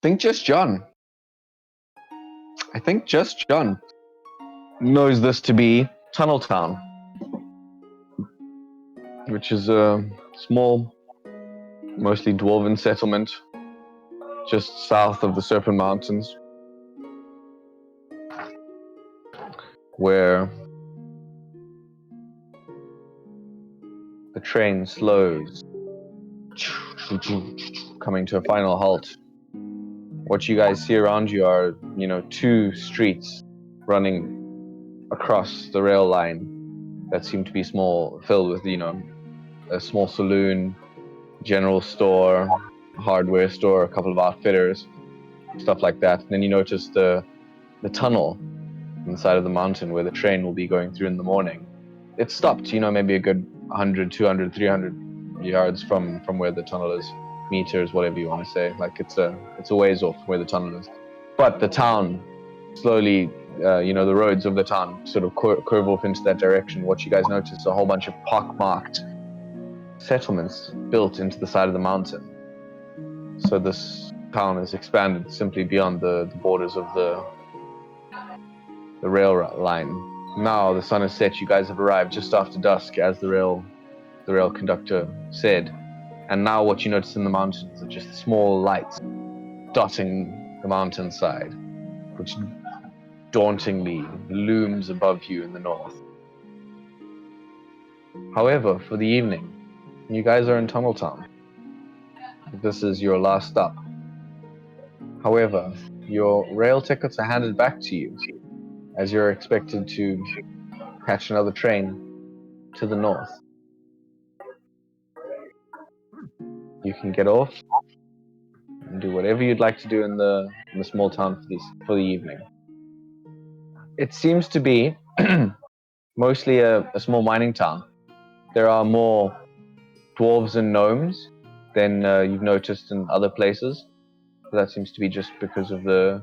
I think just John knows this to be Tunnel Town, which is a small, mostly dwarven settlement just south of the Serpent Mountains, where the train slows, coming to a final halt. What you guys see around you are, two streets running across the rail line that seem to be small, filled with, a small saloon, general store, hardware store, a couple of outfitters, stuff like that. And then you notice the tunnel inside of the mountain where the train will be going through in the morning. it stopped, maybe a good 100, 200, 300 yards from where the tunnel is. Meters, whatever you want to say. Like it's a ways off where the tunnel is. But the town slowly, the roads of the town sort of curve off into that direction. What you guys notice is a whole bunch of pockmarked settlements built into the side of the mountain. So this town is expanded simply beyond the borders of the rail line. Now the sun has set. You guys have arrived just after dusk, as the rail conductor said. And now what you notice in the mountains are just small lights dotting the mountainside, which dauntingly looms above you in the north. However, for the evening, you guys are in Tunnel Town. This is your last stop. However, your rail tickets are handed back to you, as you're expected to catch another train to the north. You can get off and do whatever you'd like to do in the small town for the evening. It seems to be mostly a small mining town. There are more dwarves and gnomes than you've noticed in other places. But that seems to be just because of the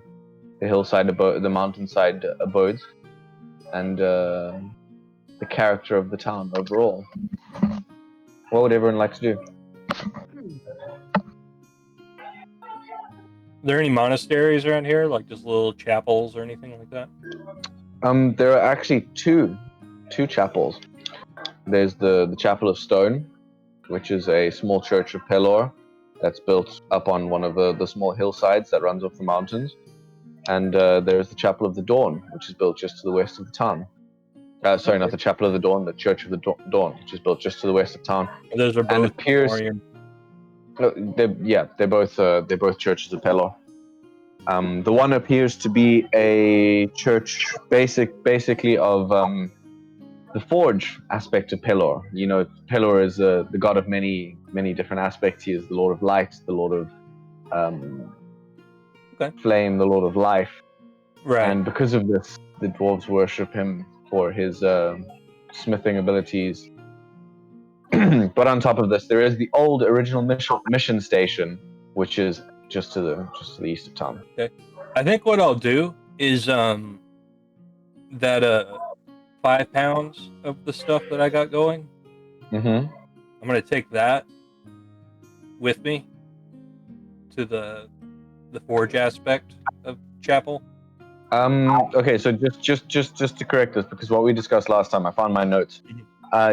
hillside the mountainside abodes, and the character of the town overall. What would everyone like to do? Are there any monasteries around here, like just little chapels or anything like that? There are actually two chapels. There's the Chapel of Stone, which is a small church of Pelor that's built up on one of the small hillsides that runs off the mountains. And there's the Chapel of the Dawn, which is built just to the west of the town. Sorry, not the Chapel of the Dawn, the Church of the Dawn, which is built just to the west of town. Those are both they're both churches of Pelor. The one appears to be a church basically of the forge aspect of Pelor. Pelor is the god of many different aspects. He is the Lord of Light, the Lord of Flame, the Lord of Life. Right. And because of this, the dwarves worship him for his smithing abilities. But on top of this, there is the old original mission station, which is just to the east of town. Okay. I think what I'll do is that 5 pounds of the stuff that I got going. Mm-hmm. I'm gonna take that with me to the forge aspect of Chapel. Okay, so just to correct this, because what we discussed last time, I found my notes.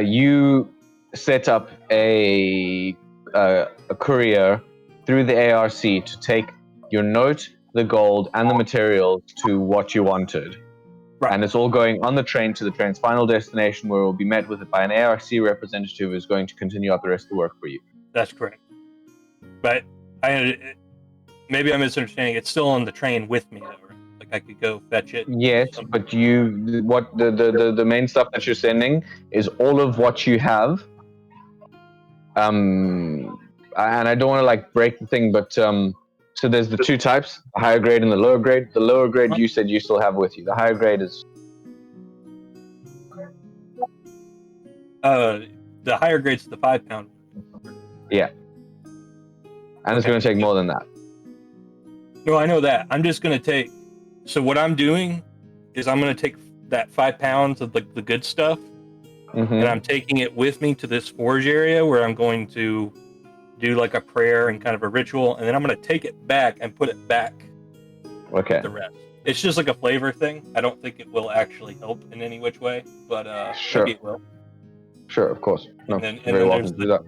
You set up a courier through the ARC to take your note, the gold, and the materials to what you wanted. Right. And it's all going on the train to the train's final destination, where it will be met with by an ARC representative who is going to continue out the rest of the work for you. That's correct. But maybe I'm misunderstanding. It's still on the train with me, though, right? Like I could go fetch it. Yes, but the main stuff that you're sending is all of what you have. And I don't want to break the thing, but so there's the two types: the higher grade and the lower grade. The lower grade you said you still have with you. The higher grade is the higher grade's the 5 pound. Yeah, and it's going to take more than that. No, I know that. I'm just going to take. So what I'm doing is I'm going to take that 5 pounds of the good stuff, and I'm taking it with me to this forge area where I'm going to do a prayer and kind of a ritual, and then I'm going to take it back and put it back. Okay. With the rest. It's just like a flavor thing. I don't think it will actually help in any which way, but sure. Maybe it will. Sure, of course. No, and then very welcome to do that.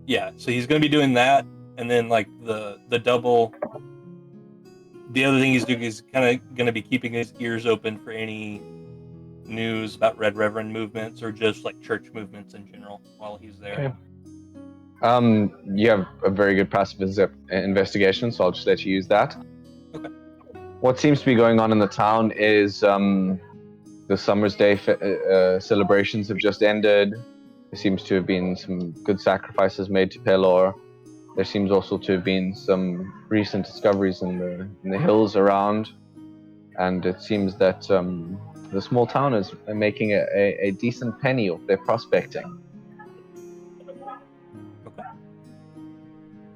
Yeah, so he's going to be doing that, and then the double. The other thing he's doing is kind of going to be keeping his ears open for any news about Red Reverend movements or just church movements in general while he's there. Okay. You have a very good passive investigation, so I'll just let you use that. Okay. What seems to be going on in the town is the Summer's Day celebrations have just ended. There seems to have been some good sacrifices made to Pelor. There seems also to have been some recent discoveries in the hills around, and it seems that the small town is making a decent penny off their prospecting.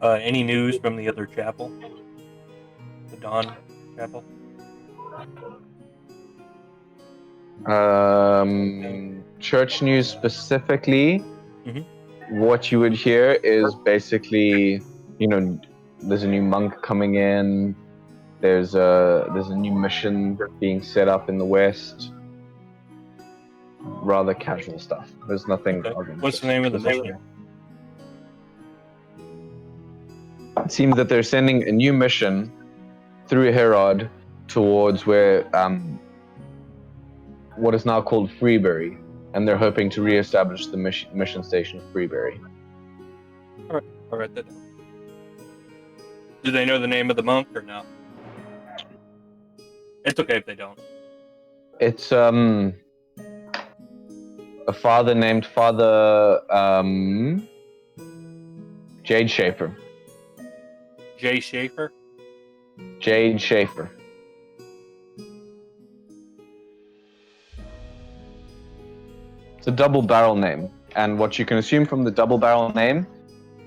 Any news from the other chapel? The Dawn Chapel? Church news specifically, Mhm. what you would hear is basically, there's a new monk coming in. There's a new mission being set up in the west. Rather casual stuff. There's nothing Okay. of interest. What's the name of the mission? It seems that they're sending a new mission through Herod towards where what is now called Freebury, and they're hoping to reestablish the mission station of Freebury. All right. Do they know the name of the monk or no? It's okay if they don't. It's a father named Father Jade Schaefer. Jay Schaefer? Jade Schaefer. It's a double barrel name, and what you can assume from the double barrel name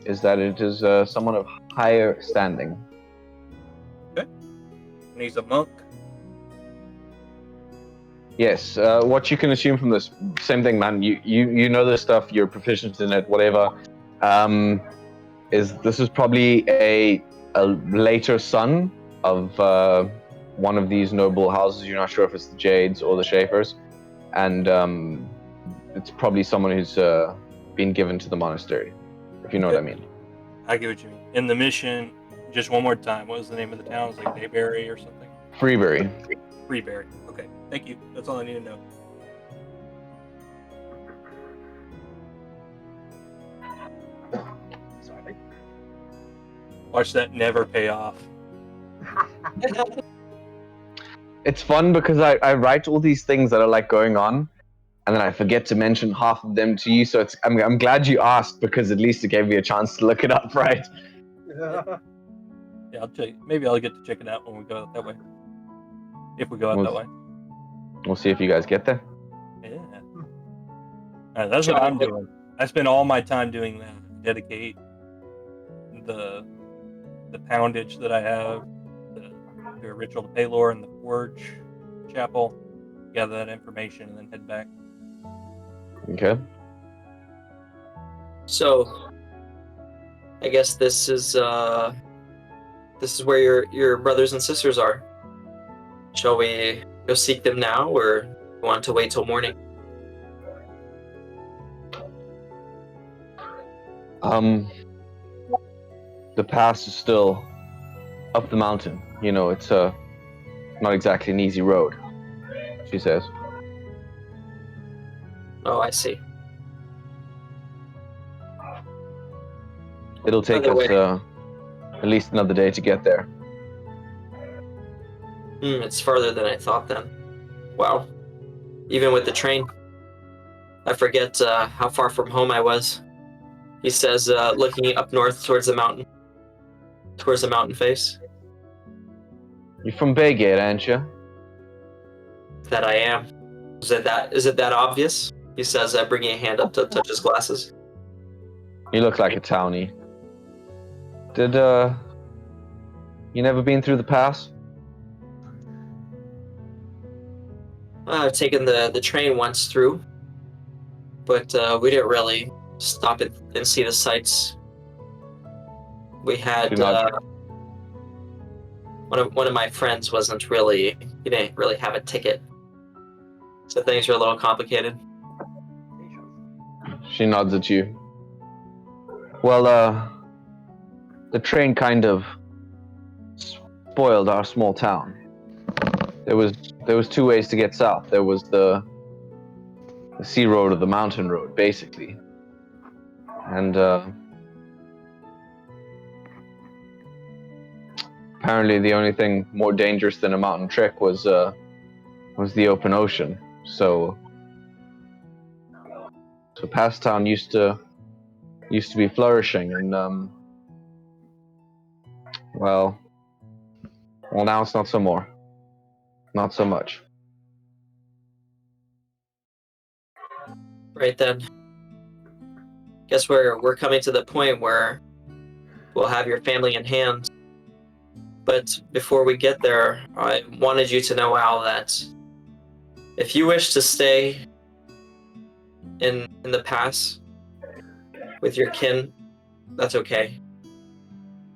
is that it is someone of higher standing. Okay. And he's a monk? Yes, what you can assume from this, same thing, man. You know this stuff. You're proficient in it. Whatever. This is probably a later son of one of these noble houses. You're not sure if it's the Jades or the Schaefers, and it's probably someone who's been given to the monastery. If you know what I mean. I get what you mean. In the mission, just one more time. What was the name of the town? It was like Mayberry or something. Freebury. Freebury. Okay, thank you. That's all I need to know. Sorry. Watch that never pay off. It's fun because I write all these things that are like going on, and then I forget to mention half of them to you. So I'm glad you asked, because at least it gave me a chance to look it up, right? Yeah, I'll tell you. Maybe I'll get to check it out when we go out that way. If we go out that way. We'll see if you guys get there. Yeah. That's what I'm doing. I spend all my time doing that. Dedicate the poundage that I have to a ritual to Paylor in the Forge Chapel, gather that information, and then head back. Okay. So, I guess this is where your brothers and sisters are. Shall we go seek them now, or want to wait till morning? The pass is still up the mountain. It's not exactly an easy road, she says. Oh, I see. It'll take Either us at least another day to get there. It's farther than I thought then. Wow. Even with the train. I forget how far from home I was. He says, looking up north towards the mountain. Towards the mountain face. You're from Baygate, aren't you? That I am. Is it that obvious? He says, bringing a hand up to touch his glasses. You look like a townie. Did you never been through the pass? I've taken the train once through, but we didn't really stop it and see the sights. We had one of my friends he didn't really have a ticket, so things are a little complicated. She nods at you. Well, the train kind of spoiled our small town. There was two ways to get south. There was the sea road or the mountain road, basically. And apparently the only thing more dangerous than a mountain trek was the open ocean. So Passtown used to be flourishing, and well, now it's not so much. Right then. Guess we're coming to the point where we'll have your family in hand. But before we get there, I wanted you to know, Al, that if you wish to stay in the past with your kin, that's okay.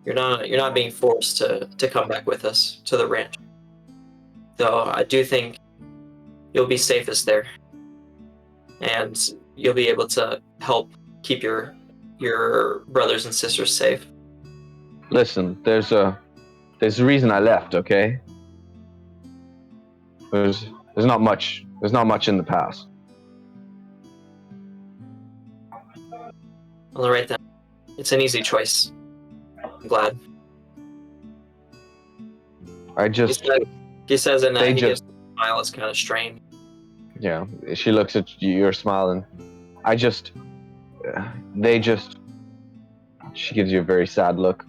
You're not being forced to come back with us to the ranch. Though I do think you'll be safest there. And you'll be able to help keep your brothers and sisters safe. Listen, there's a reason I left, okay? There's not much in the past. All right then. It's an easy choice. I'm glad. They He says in he just- gives a smile. It's kind of strange. Yeah, she looks at you, you're smiling. She gives you a very sad look.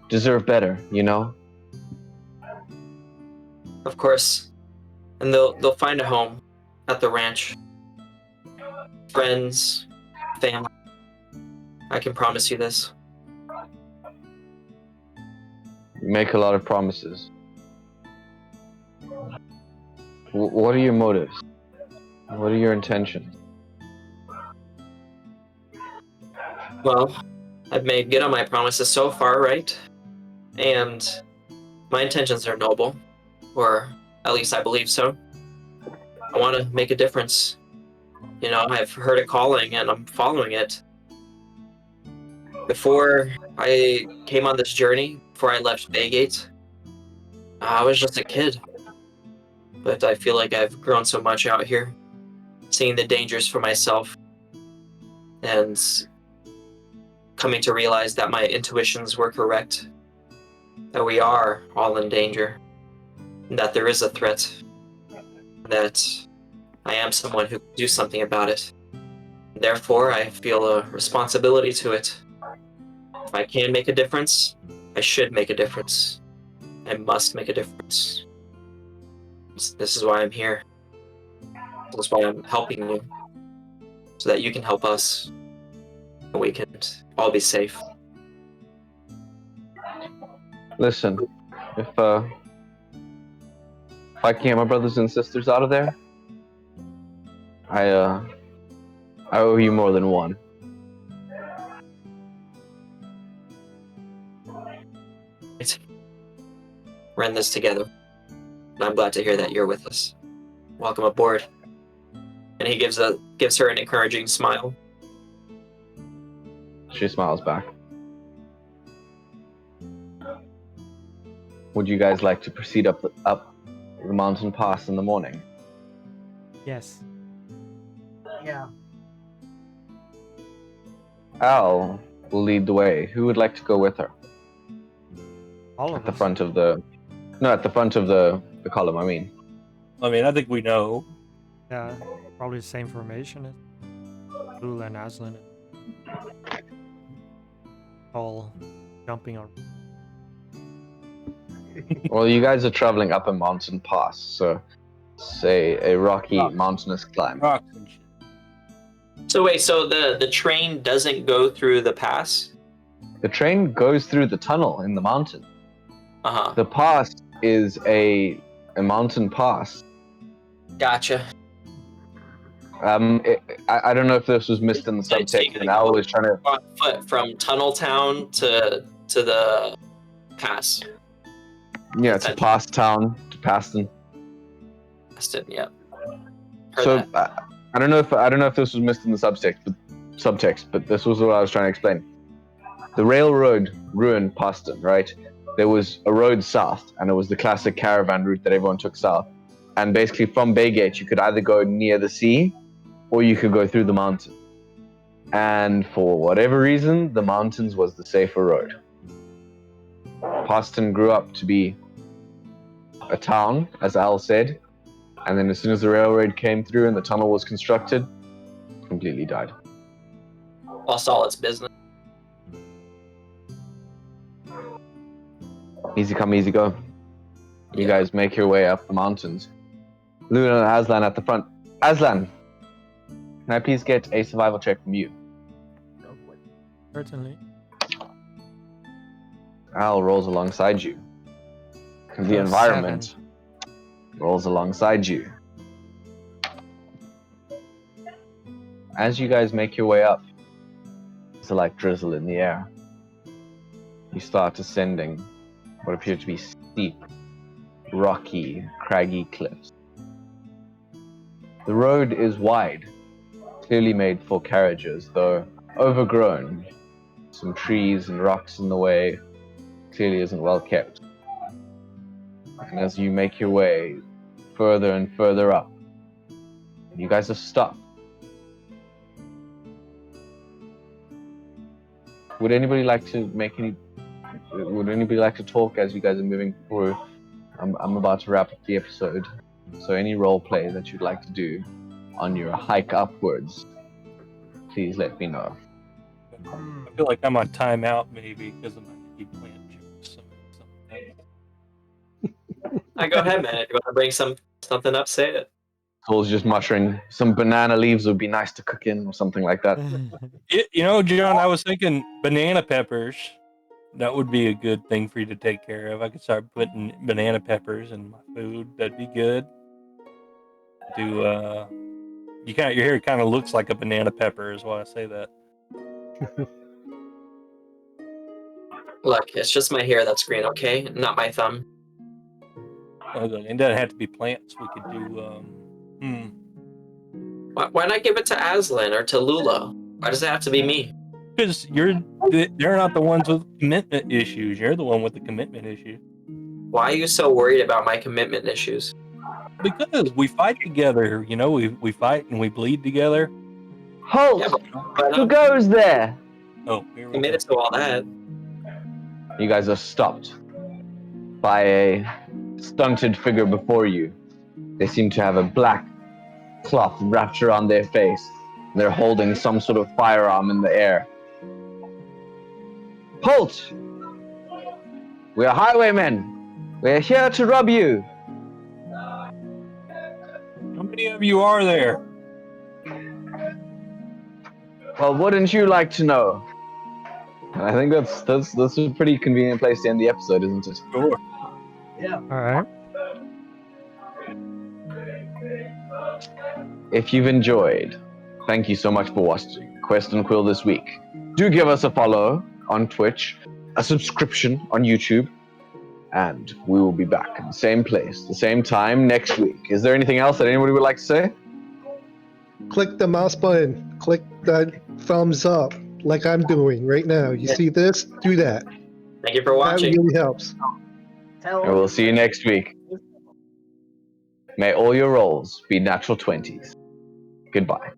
Deserve better, you know? Of course. And they'll find a home at the ranch. Friends, family. I can promise you this. You make a lot of promises. What are your motives? What are your intentions? Well, I've made good on my promises so far, right? And my intentions are noble, or at least I believe so. I want to make a difference. You know, I've heard a calling and I'm following it. Before I came on this journey, before I left Baygate, I was just a kid. But I feel like I've grown so much out here, seeing the dangers for myself, and coming to realize that my intuitions were correct, that we are all in danger, and that there is a threat, that I am someone who can do something about it. Therefore, I feel a responsibility to it. If I can make a difference, I should make a difference. I must make a difference. This is why I'm here. This is why I'm helping you, so that you can help us, and we can all be safe. Listen, if I can get my brothers and sisters out of there, I owe you more than one. We're in this together. And I'm glad to hear that you're with us. Welcome aboard. And he gives her an encouraging smile. She smiles back. Would you guys like to proceed up the mountain pass in the morning? Yes. Yeah. Al will lead the way. Who would like to go with her? All At of the us. front of the... No, at the front of the column, I mean. I mean, I think we know. Yeah, probably the same formation as Lula and Aslan. All jumping on. Well, you guys are traveling up a mountain pass, so say a rocky, mountainous climb. Rocks and shit. So wait, so the train doesn't go through the pass? The train goes through the tunnel in the mountain. Uh-huh. The pass is a mountain pass. Gotcha. I don't know if this was missed in the So subtext, you and Al was trying to... On foot from Tunnel Town to the pass. Yeah, to pass town, to Paston. Aston, yeah. Heard So that. I don't know if this was missed in the subtext, but this was what I was trying to explain. The railroad ruined Paston, right? There was a road south, and it was the classic caravan route that everyone took south. And basically, from Baygate, you could either go near the sea, or you could go through the mountain. And for whatever reason, the mountains was the safer road. Paston grew up to be a town, as Al said, and then as soon as the railroad came through and the tunnel was constructed, it completely died. Lost all its business. Easy come, easy go. You Yeah. guys make your way up the mountains. Luna and Aslan at the front. Aslan, Can I please get a survival check from you? Certainly. Al rolls alongside you. And the Oh, environment rolls alongside you. As you guys make your way up, it's a light drizzle in the air. You start ascending what appear to be steep, rocky, craggy cliffs. The road is wide, clearly made for carriages, though overgrown. Some trees and rocks in the way, clearly isn't well kept. And as you make your way further and further up, you guys are stopped. Would anybody like to talk as you guys are moving through? I'm about to wrap up the episode. So any role play that you'd like to do on your hike upwards, please let me know. I feel like I'm on timeout maybe because of my key plant jokes. Go ahead, man. If you want to bring something up, say it. Cole's just muttering, some banana leaves would be nice to cook in, or something like that. You know, John, I was thinking banana peppers. That would be a good thing for you to take care of. I could start putting banana peppers in my food. That'd be good. Your hair kind of looks like a banana pepper, is why I say that. Look, it's just my hair that's green, okay? Not my thumb. Okay, it doesn't have to be plants. We could do. Why not give it to Aslan or to Lula? Why does it have to be me? Because they're not the ones with commitment issues. You're the one with the commitment issue. Why are you so worried about my commitment issues? Because we fight together. You know, we fight and we bleed together. Halt! Yeah, but Who goes there? Oh, here we you made go. it to all that. You guys are stopped by a stunted figure before you. They seem to have a black cloth wrapped around their face. They're holding some sort of firearm in the air. Halt! We are highwaymen. We are here to rob you. How many of you are there? Well, wouldn't you like to know? I think that's a pretty convenient place to end the episode, isn't it? Sure. Yeah. All right. If you've enjoyed, thank you so much for watching Quest and Quill this week. Do give us a follow on Twitch, a subscription on YouTube, and we will be back in the same place, the same time next week. Is there anything else that anybody would like to say? Click the mouse button. Click that thumbs up, like I'm doing right now. You see this? Do that. Thank you for That watching. really helps. And we'll see you next week. May all your rolls be natural 20s. Goodbye.